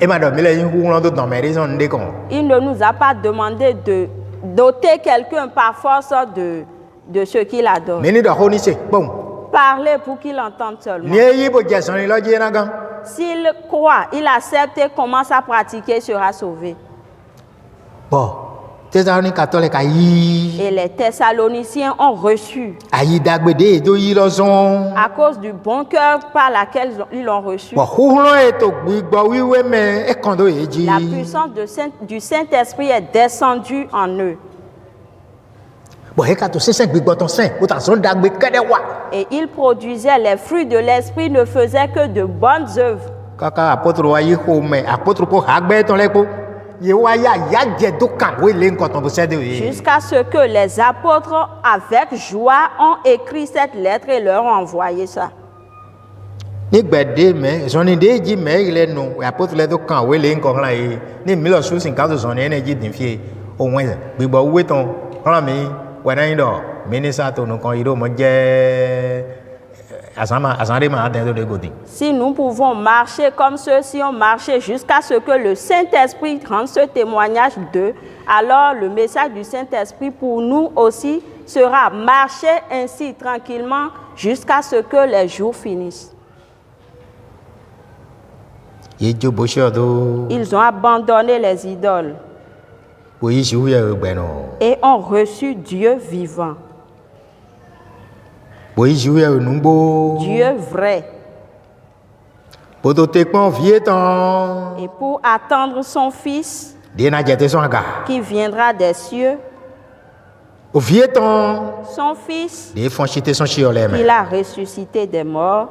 E ma do mi le yin hu ron do ton me reason de kon. Il ne nous a pas demandé de doter quelqu'un par force de ce qu'il adore. Mi ni do ho ni se bon. Parler pour qu'il entende seulement. Ni yi bo je son ni lo je na gan. S'il croit, il accepte et commence à pratiquer, il sera sauvé. Bon. Thessalonique catholique ayi. Et les Thessaloniciens ont reçu, Ayi dagbe de do yi lo son. à cause du bon cœur par laquelle ils l'ont reçu, Bon hu ron e to gbigbo wiwe me e kan do eji. la puissance du Saint-Esprit est descendue en eux. Bon e ka to se gbigbo ton saint o ta son dagbe kede wa. Et ils produisaient les fruits de l'Esprit, ne faisaient que de bonnes œuvres. Kaka apôtre wa yi ho me apôtre ko hagbe ton le ko. Ye wa ya je do kan we le nkan ton do se de yi. Jusqu'à ce que les apôtres, avec joie, ont écrit cette lettre et leur ont envoyé ça. Ni gbede me so ni de ji me ile nu apôtre le do kan we le nkan la yi. Ni mi lo su sin ka do so ni energy din fi o won gbigbo we ton ran mi we na yin do minister to nu kan iro mo je asande ma aten de godin. Si nous pouvons marcher comme ceux-ci ont marché jusqu'à ce que le Saint-Esprit rende ce témoignage d'eux, alors le message du Saint-Esprit pour nous aussi sera marcher ainsi tranquillement jusqu'à ce que les jours finissent. Ye jo bo sho do. Ils ont abandonné les idoles Bo yi shu ye gbe no. et ont reçu Dieu vivant, Bo yi shu ye numbo. Dieu vrai. Bo to te pon vie ton. Et pour attendre son Fils De na jete son aga. qui viendra des cieux, O vie ton. son Fils De fon chite son chi ole me. qu'il a ressuscité des morts.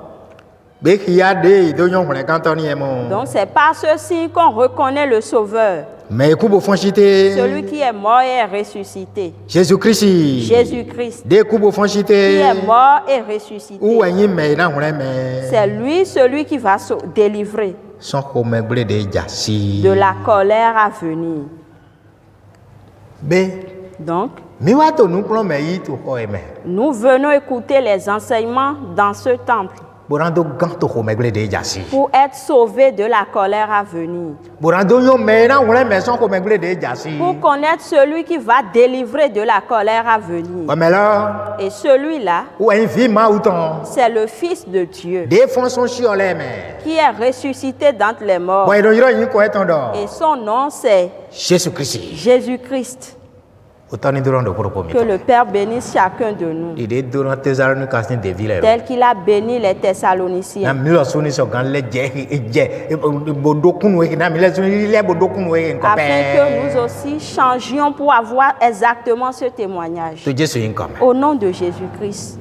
Be ki ya de do yon le kan ton ni e mo. Donc c'est par ceci qu'on reconnaît le Sauveur, Me ku bo fon chite. celui qui est mort et est ressuscité, Jésus Christ. Jésus-Christ, De ku bo fon chite. qui est mort et ressuscité. Ou enyi me na hore me. C'est lui, celui qui va délivrer Son ko me ble de jasi. de la colère à venir. Be Donc, mi wa to nu plan me yi to ho e me. nous venons écouter les enseignements dans ce temple Borando gan to ho me ble de jasi. pour être sauvés de la colère à venir, Borando yon me na hore me son ko me ble de jasi. pour connaître celui qui va délivrer de la colère à venir. O me la Et celui-là, ou en vie ma ou ton. c'est le Fils de Dieu De fon son chi ole me. qui est ressuscité d'entre les morts. Bon, il y a une ko eton do. Et son nom, c'est Jésus Christ. Jésus-Christ. Autant ni durant de propos mi. Que le Père bénisse chacun de nous, Il est durant Thessalonique casting de ville. tel qu'il a béni les Na Thessaloniciens, mi lo suni so gan le je bodo kunu e na mi le suni le bodo kunu e nko pe. afin que nous aussi changions pour avoir exactement ce témoignage. To Jésus in come. Au nom de Jésus-Christ.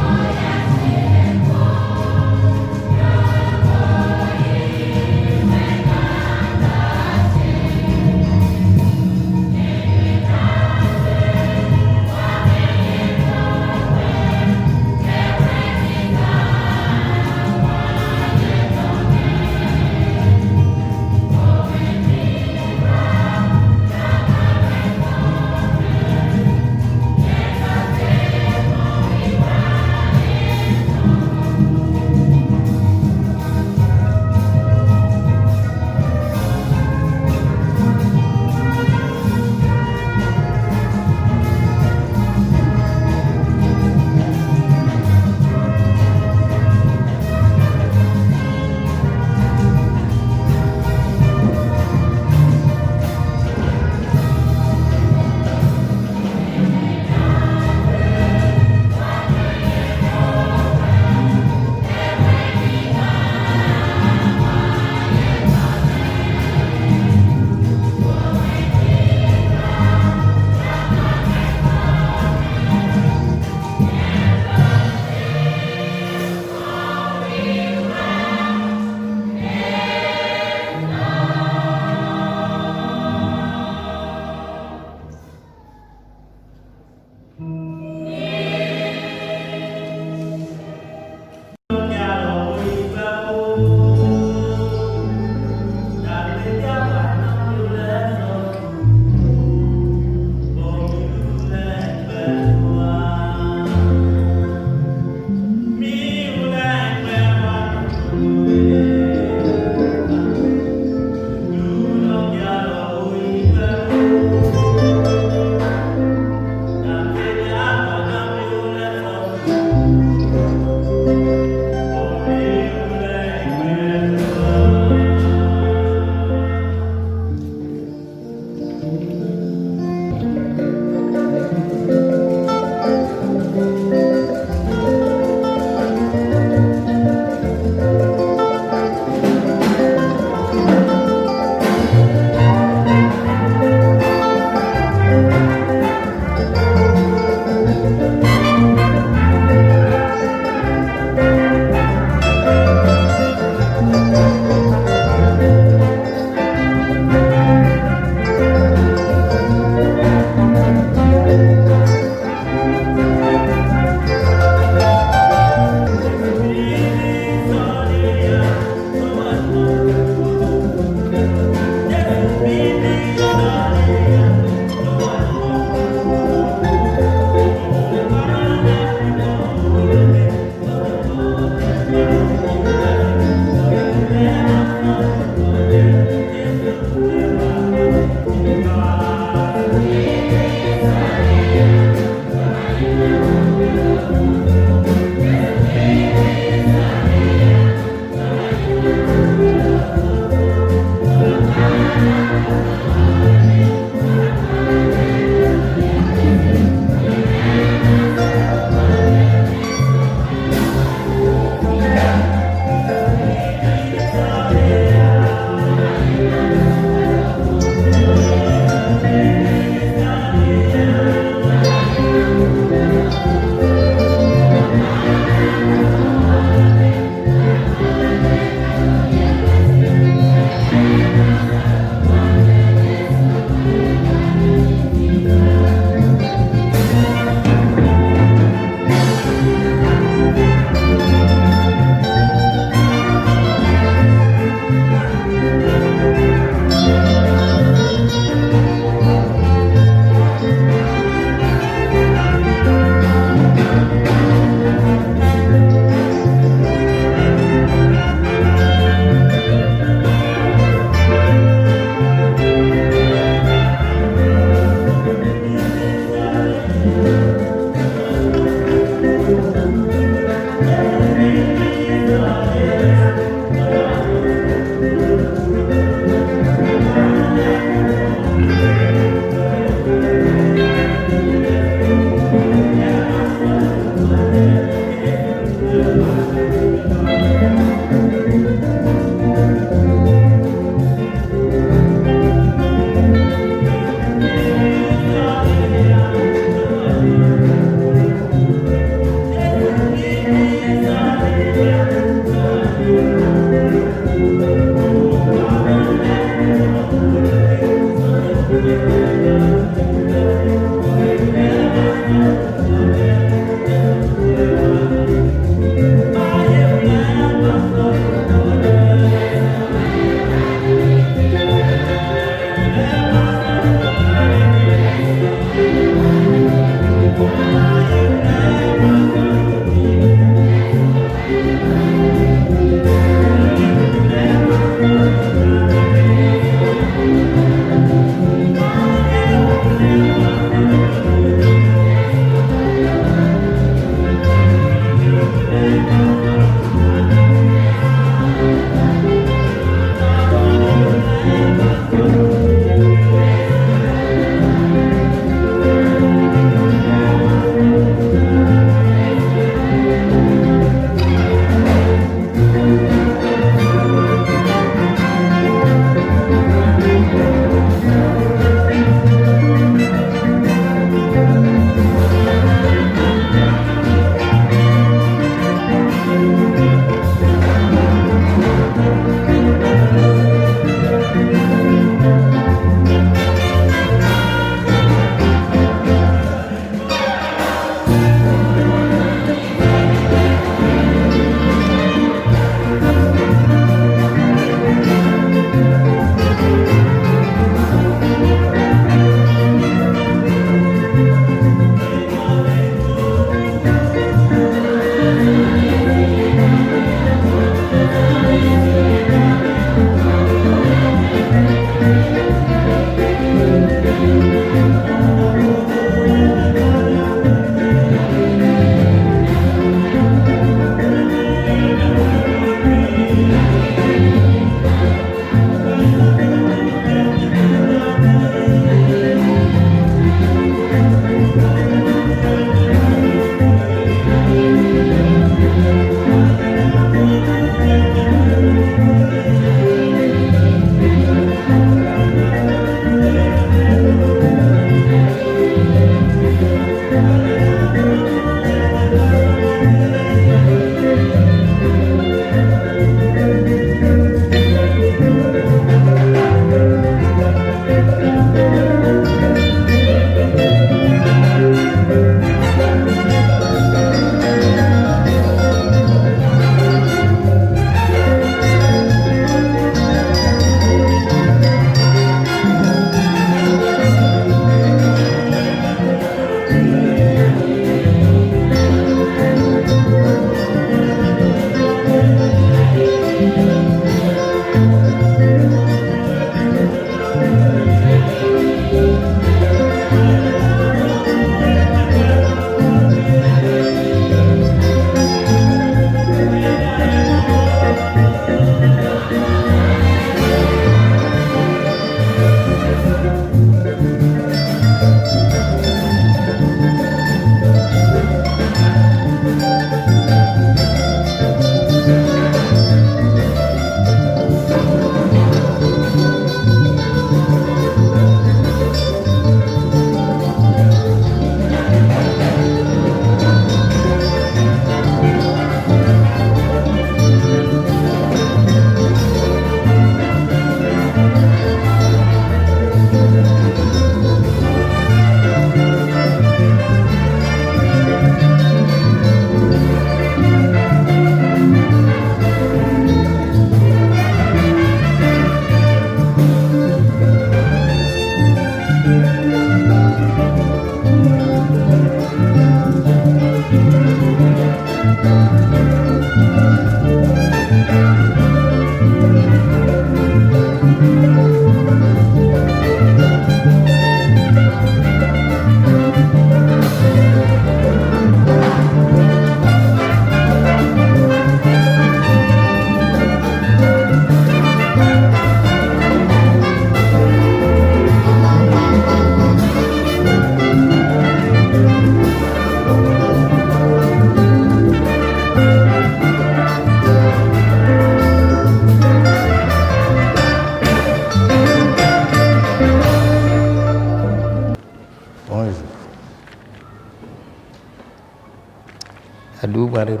Adou Barero.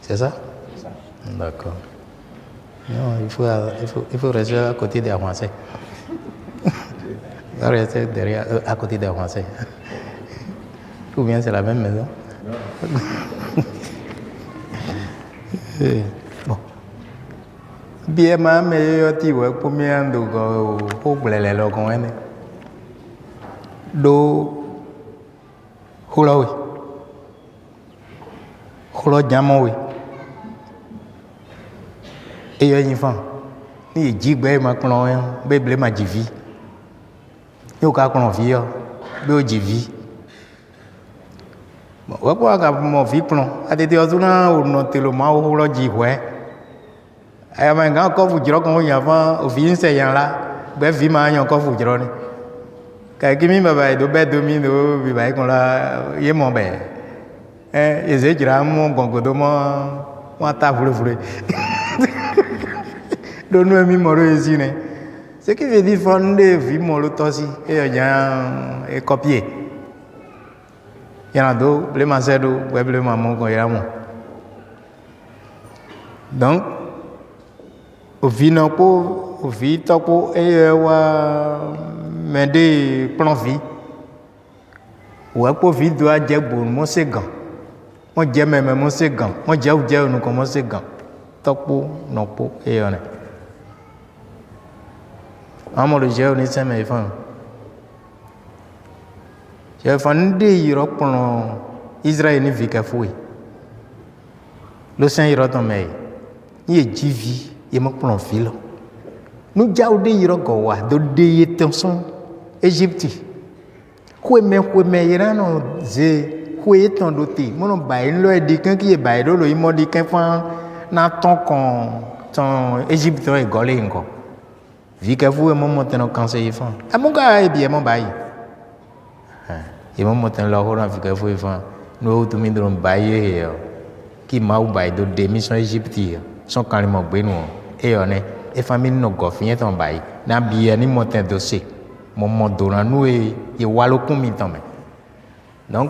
C'est ça? D'accord. Non, il faut rester à côté des Français. Il faut rester derrière, à côté des Français. Ou bien c'est la même maison? Bon. Bien, mais tu vois, pour moi, donc, les logos, do hulawi hulo jamawi eyo yin fan ni jigbe ma klon yan be ble ma jivi yo ka klon vi yo be o jivi wa ko ga mo vi klon atete o tuna o no te lo ma o hulo ji hwe aya ma nga ko fu jiro ko yan fan o vi nse yan la be vi ma yan ko fu jiro ni ka kimi baba do be do mi do bi ba ko la ye mo be eze jira mo gongodo mo wa ta fure do no mi mo ro ezi ne ce qui veut dire fonde vi mo lo tosi e yan e copier yana do ble ma se do we ble ma mo ko ya mo donc o vi no po o vi to po e wa mais des plans vie ou à quoi vie doit dire bon mon c'est gant mon dieu même mon c'est gant mon dieu nous comment c'est gant topo non po et on est amo le dieu ni c'est mes femmes j'ai fan de Europe pour Israël ni vie foué le saint Europe mais il est divi et mon plan fil nous diao de Europe quoi de tension Égypte. Kweme irano ze kweton doté. Mon bail lo di kan qui est bail lo i modi kan fa na ton kon ton Égypte e golé ngo. Vi ka fu e mo monter no conseiller fa. Amuga e bien mon bail. E mo monter lo ho na vi ka fu e fa. No to mi dron bail e ki ma u bail do démission Égypte. Son carrément gbe no. E one e famille no go fin ton bail. Na bien ni monter dossier. Mon dona nous et walo kumi tome donc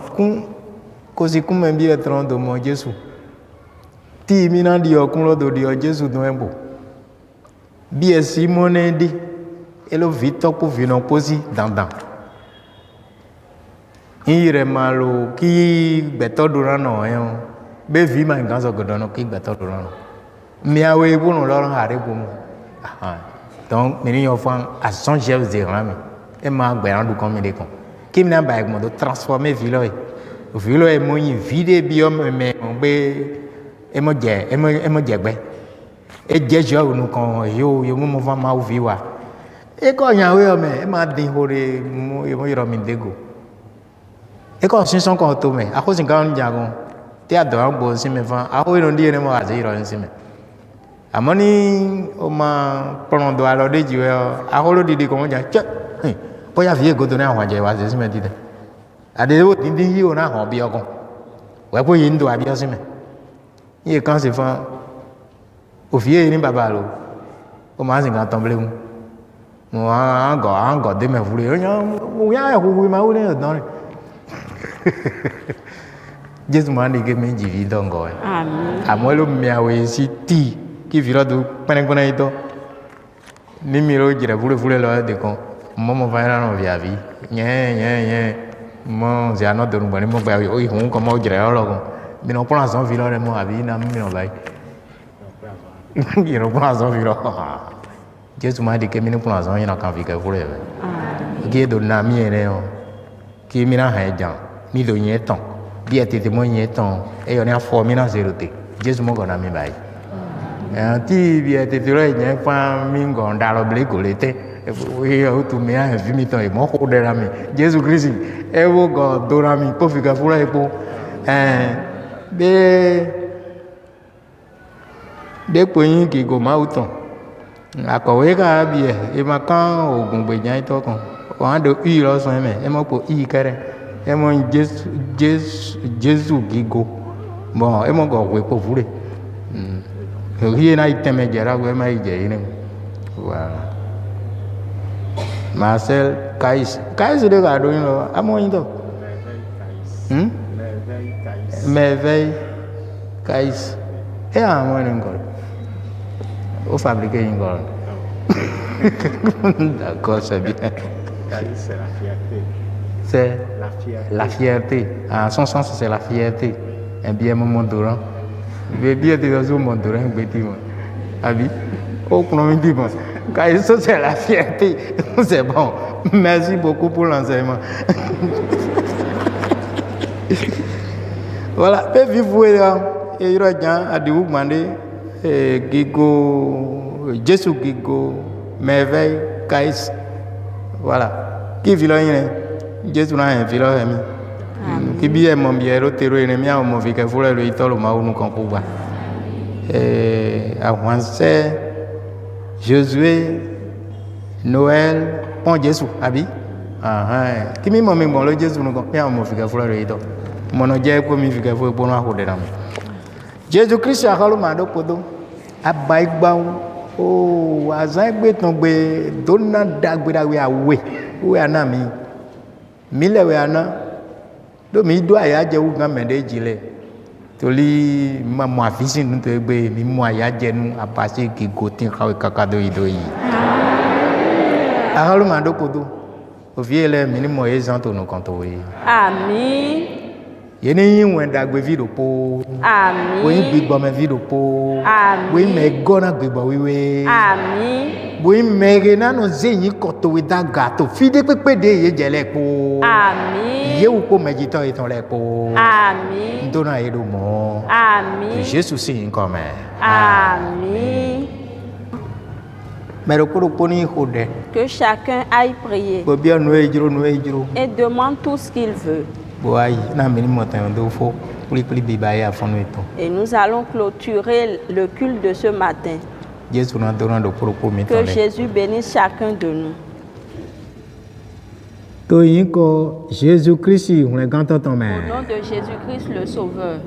cause comme bien être de mon Jésus ti mina di okulo do di Jésus do embo bien simone di e lo vito pour vino posi dandan ire malo ki beto durano en be vi ma nganzo godono ki beto durano mi awe bu no lo hare bu mo donc meni yo fan a son chef de rami et ma gbẹ̀rán du comme des cons qui me n'a pas de transformer vilo est mon vide biome mais on be et mo jẹgbẹ et jẹjọ nous quand yo mo va ma viwa et quand ya we me e ma din hore mo yoro mi dego et quand sin son quand to me a ko sin kan jagon te adoro bo sin me fa a ho no die ne mo a se yoro sin me amoni o ma prondo alo de jiwe a ho lo didi ko mo ja Poi a vie godone a waje wa se me dide ade wo din yi o na ho bi ogun we po yin do abi o se me yi kan se fan o fie ni baba lo o ma sin kan tomble mu mo an go de me fure o yan mo ya ko wi ma o le don Jésus m'a dit que me jivi dongo amen amolo mi awe si ti ki viro do pene ito ni miro jira fure lo de kon mo va no via vi nye mo ja no de ngoni mo ba o ihun ko mo jira lo ko mi no plan son vilo re mo abi na mi no bai ki no plan son vilo Jésus m'a dit que mi no plan son ina kan vi ka fure ki do na mi ere o ki mi na ha jan mi do nye ton bi etete mo nye ton e yo ni afo mi na zerote Jésus mo go na mi bai ti bi etete ro nye pa mi ngo ndalo ble ko lete we to me a vi mi ton e mo ko dera mi Jésus Christ e wo go dora mi po fi ka fura epo de po yin ki go ma uton akọ̀wé ka bi e ma kan ogun gbejan ito kan o an do i lo so me e mo po i kere e mo Jésus gigo bon e mo go we po fure ri na iteme jera we ma ije yin voilà Marcel Kais de gado yin lo amo yin to merveille, caïs. Et à moi, une gole. Au fabriquer une gole. D'accord, c'est bien. Caïs, c'est la fierté. C'est La fierté. la fierté. En son sens, c'est la fierté. Un bien moment durant. Bien de dans un moment durant, bêtiment. Abi, au premier dit bon. Caïs, c'est la fierté. C'est bon. Merci beaucoup pour l'enseignement. Voilà, et vivre et il y a des gens Gigo, Jésus Gigo, merveille, caïs. Voilà, qui vit là, Jésus n'a un village ami. Qui bien mon bien, le terreau est mis à mon vie, que vous le dites, le maou nous comprend. Et à Wanse, Josué, Noël, Pont Jésus, Abi. Qui m'y m'a mis bon, le Jésus nous comprend, mon vie, que vous le dites. Mon Dieu, comme il fait pour nous avoir Jésus Christ a ralé ma dopodo. Abaigba o azagbe tongbe donna dagbe we awe. We anami. Mile we ana. Do mi do aya je u gan mede jile. Toli ma mo afisi nu to egbe mi mo aya je nu apase ki gotin kawe kakado idoyi. A ralé ma dopodo. O viele minimo ezanto no kontowe. Amen. Yeni wenda gbe video po. Amen. We gbigbo me video po. Amen. We me gona gbigbo wiwe. Amen. We me na no zeyin koto we da gato. Fide pepe de ye jele po. Amen. Ye u ko mejito eton le po. Amen. Dona edo mo. Amen. Jésus si comme. Amen. Mais le ko ni hode. Que chacun aille prier Bo bien no ejiro et demande tout ce qu'il veut. Boy, na mini motin do fo. Pli bibaye a fonu eton. Et nous allons clôturer le culte de ce matin. Jésus na dona do propos mi Que Jésus bénisse chacun de nous. To yin ko Jésus Christ on le grand ton Au mais. nom de Jésus-Christ le Sauveur.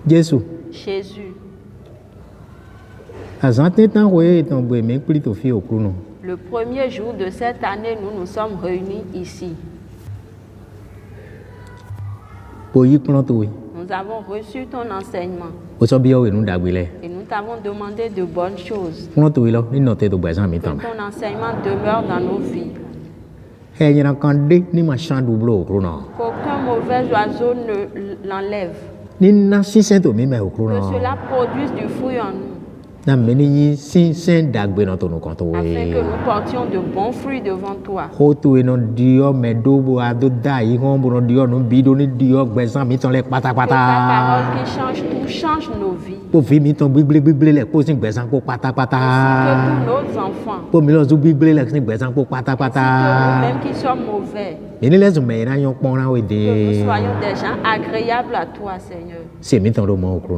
Jésus. Jésus. Azante tan we ton boy me pli to fi okru. Le premier jour de cette année, nous nous sommes réunis ici. Nous avons reçu ton enseignement et nous t'avons demandé de bonnes choses. Que ton enseignement demeure dans nos vies. Qu'aucun mauvais oiseau ne l'enlève. Que cela produise du fruit en nous. Afin que nous portions de bons fruits devant toi. Que ta parole qui change tout change nos vies. Ainsi que tous nos enfants. Ainsi que nous-mêmes qui sommes mauvais. Que nous soyons des gens agréables à toi, Seigneur.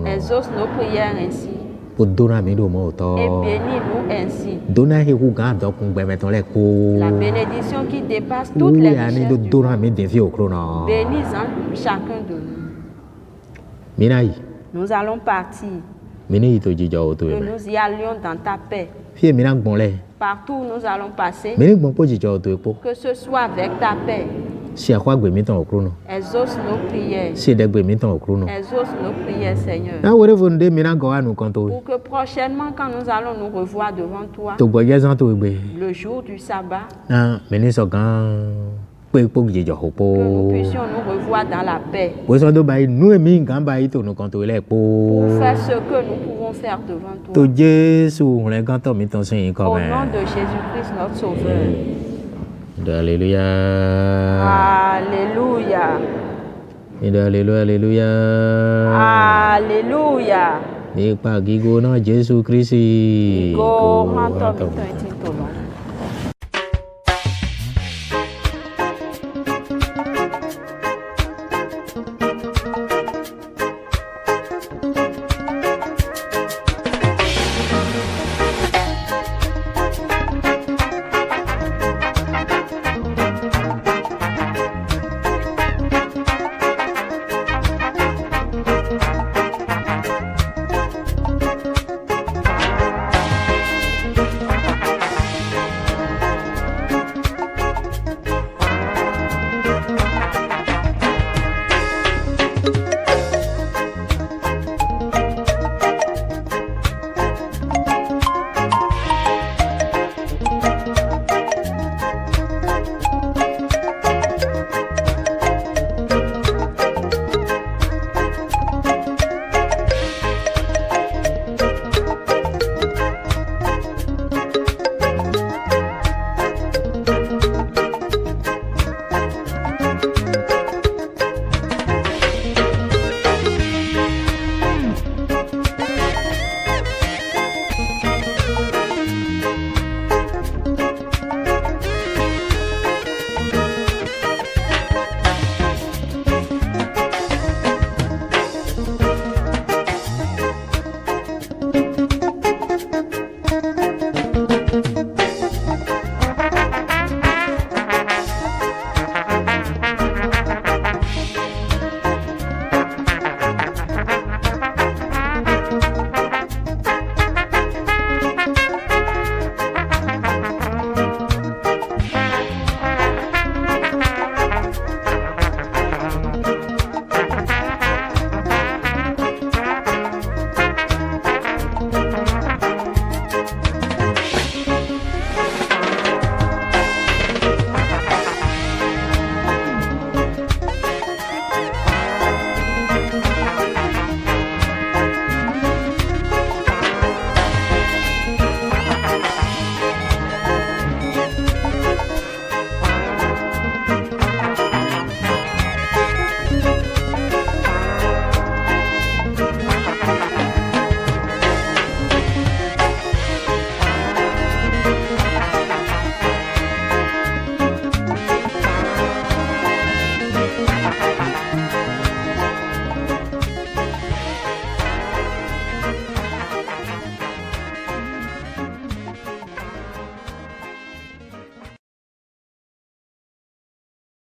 Exauce nos prières ainsi. Et bénis-nous ainsi. La bénédiction qui dépasse toutes les richesses du monde. Bénis chacun de nous. Nous allons partir. Que nous y allions dans ta paix. Partout où nous allons passer. Que ce soit avec ta paix. Exauce nos prières. Exauce nos prières, Seigneur. Pour que prochainement, quand nous allons nous revoir devant toi, le jour du sabbat, que nous puissions nous revoir dans la paix. Pour faire ce que nous pouvons faire devant toi. Au nom de Jésus-Christ, notre Sauveur. Alléluia. Alléluia. Alléluia, alléluia. Alléluia. Et par Gigo, non, Jésus Christ. Go,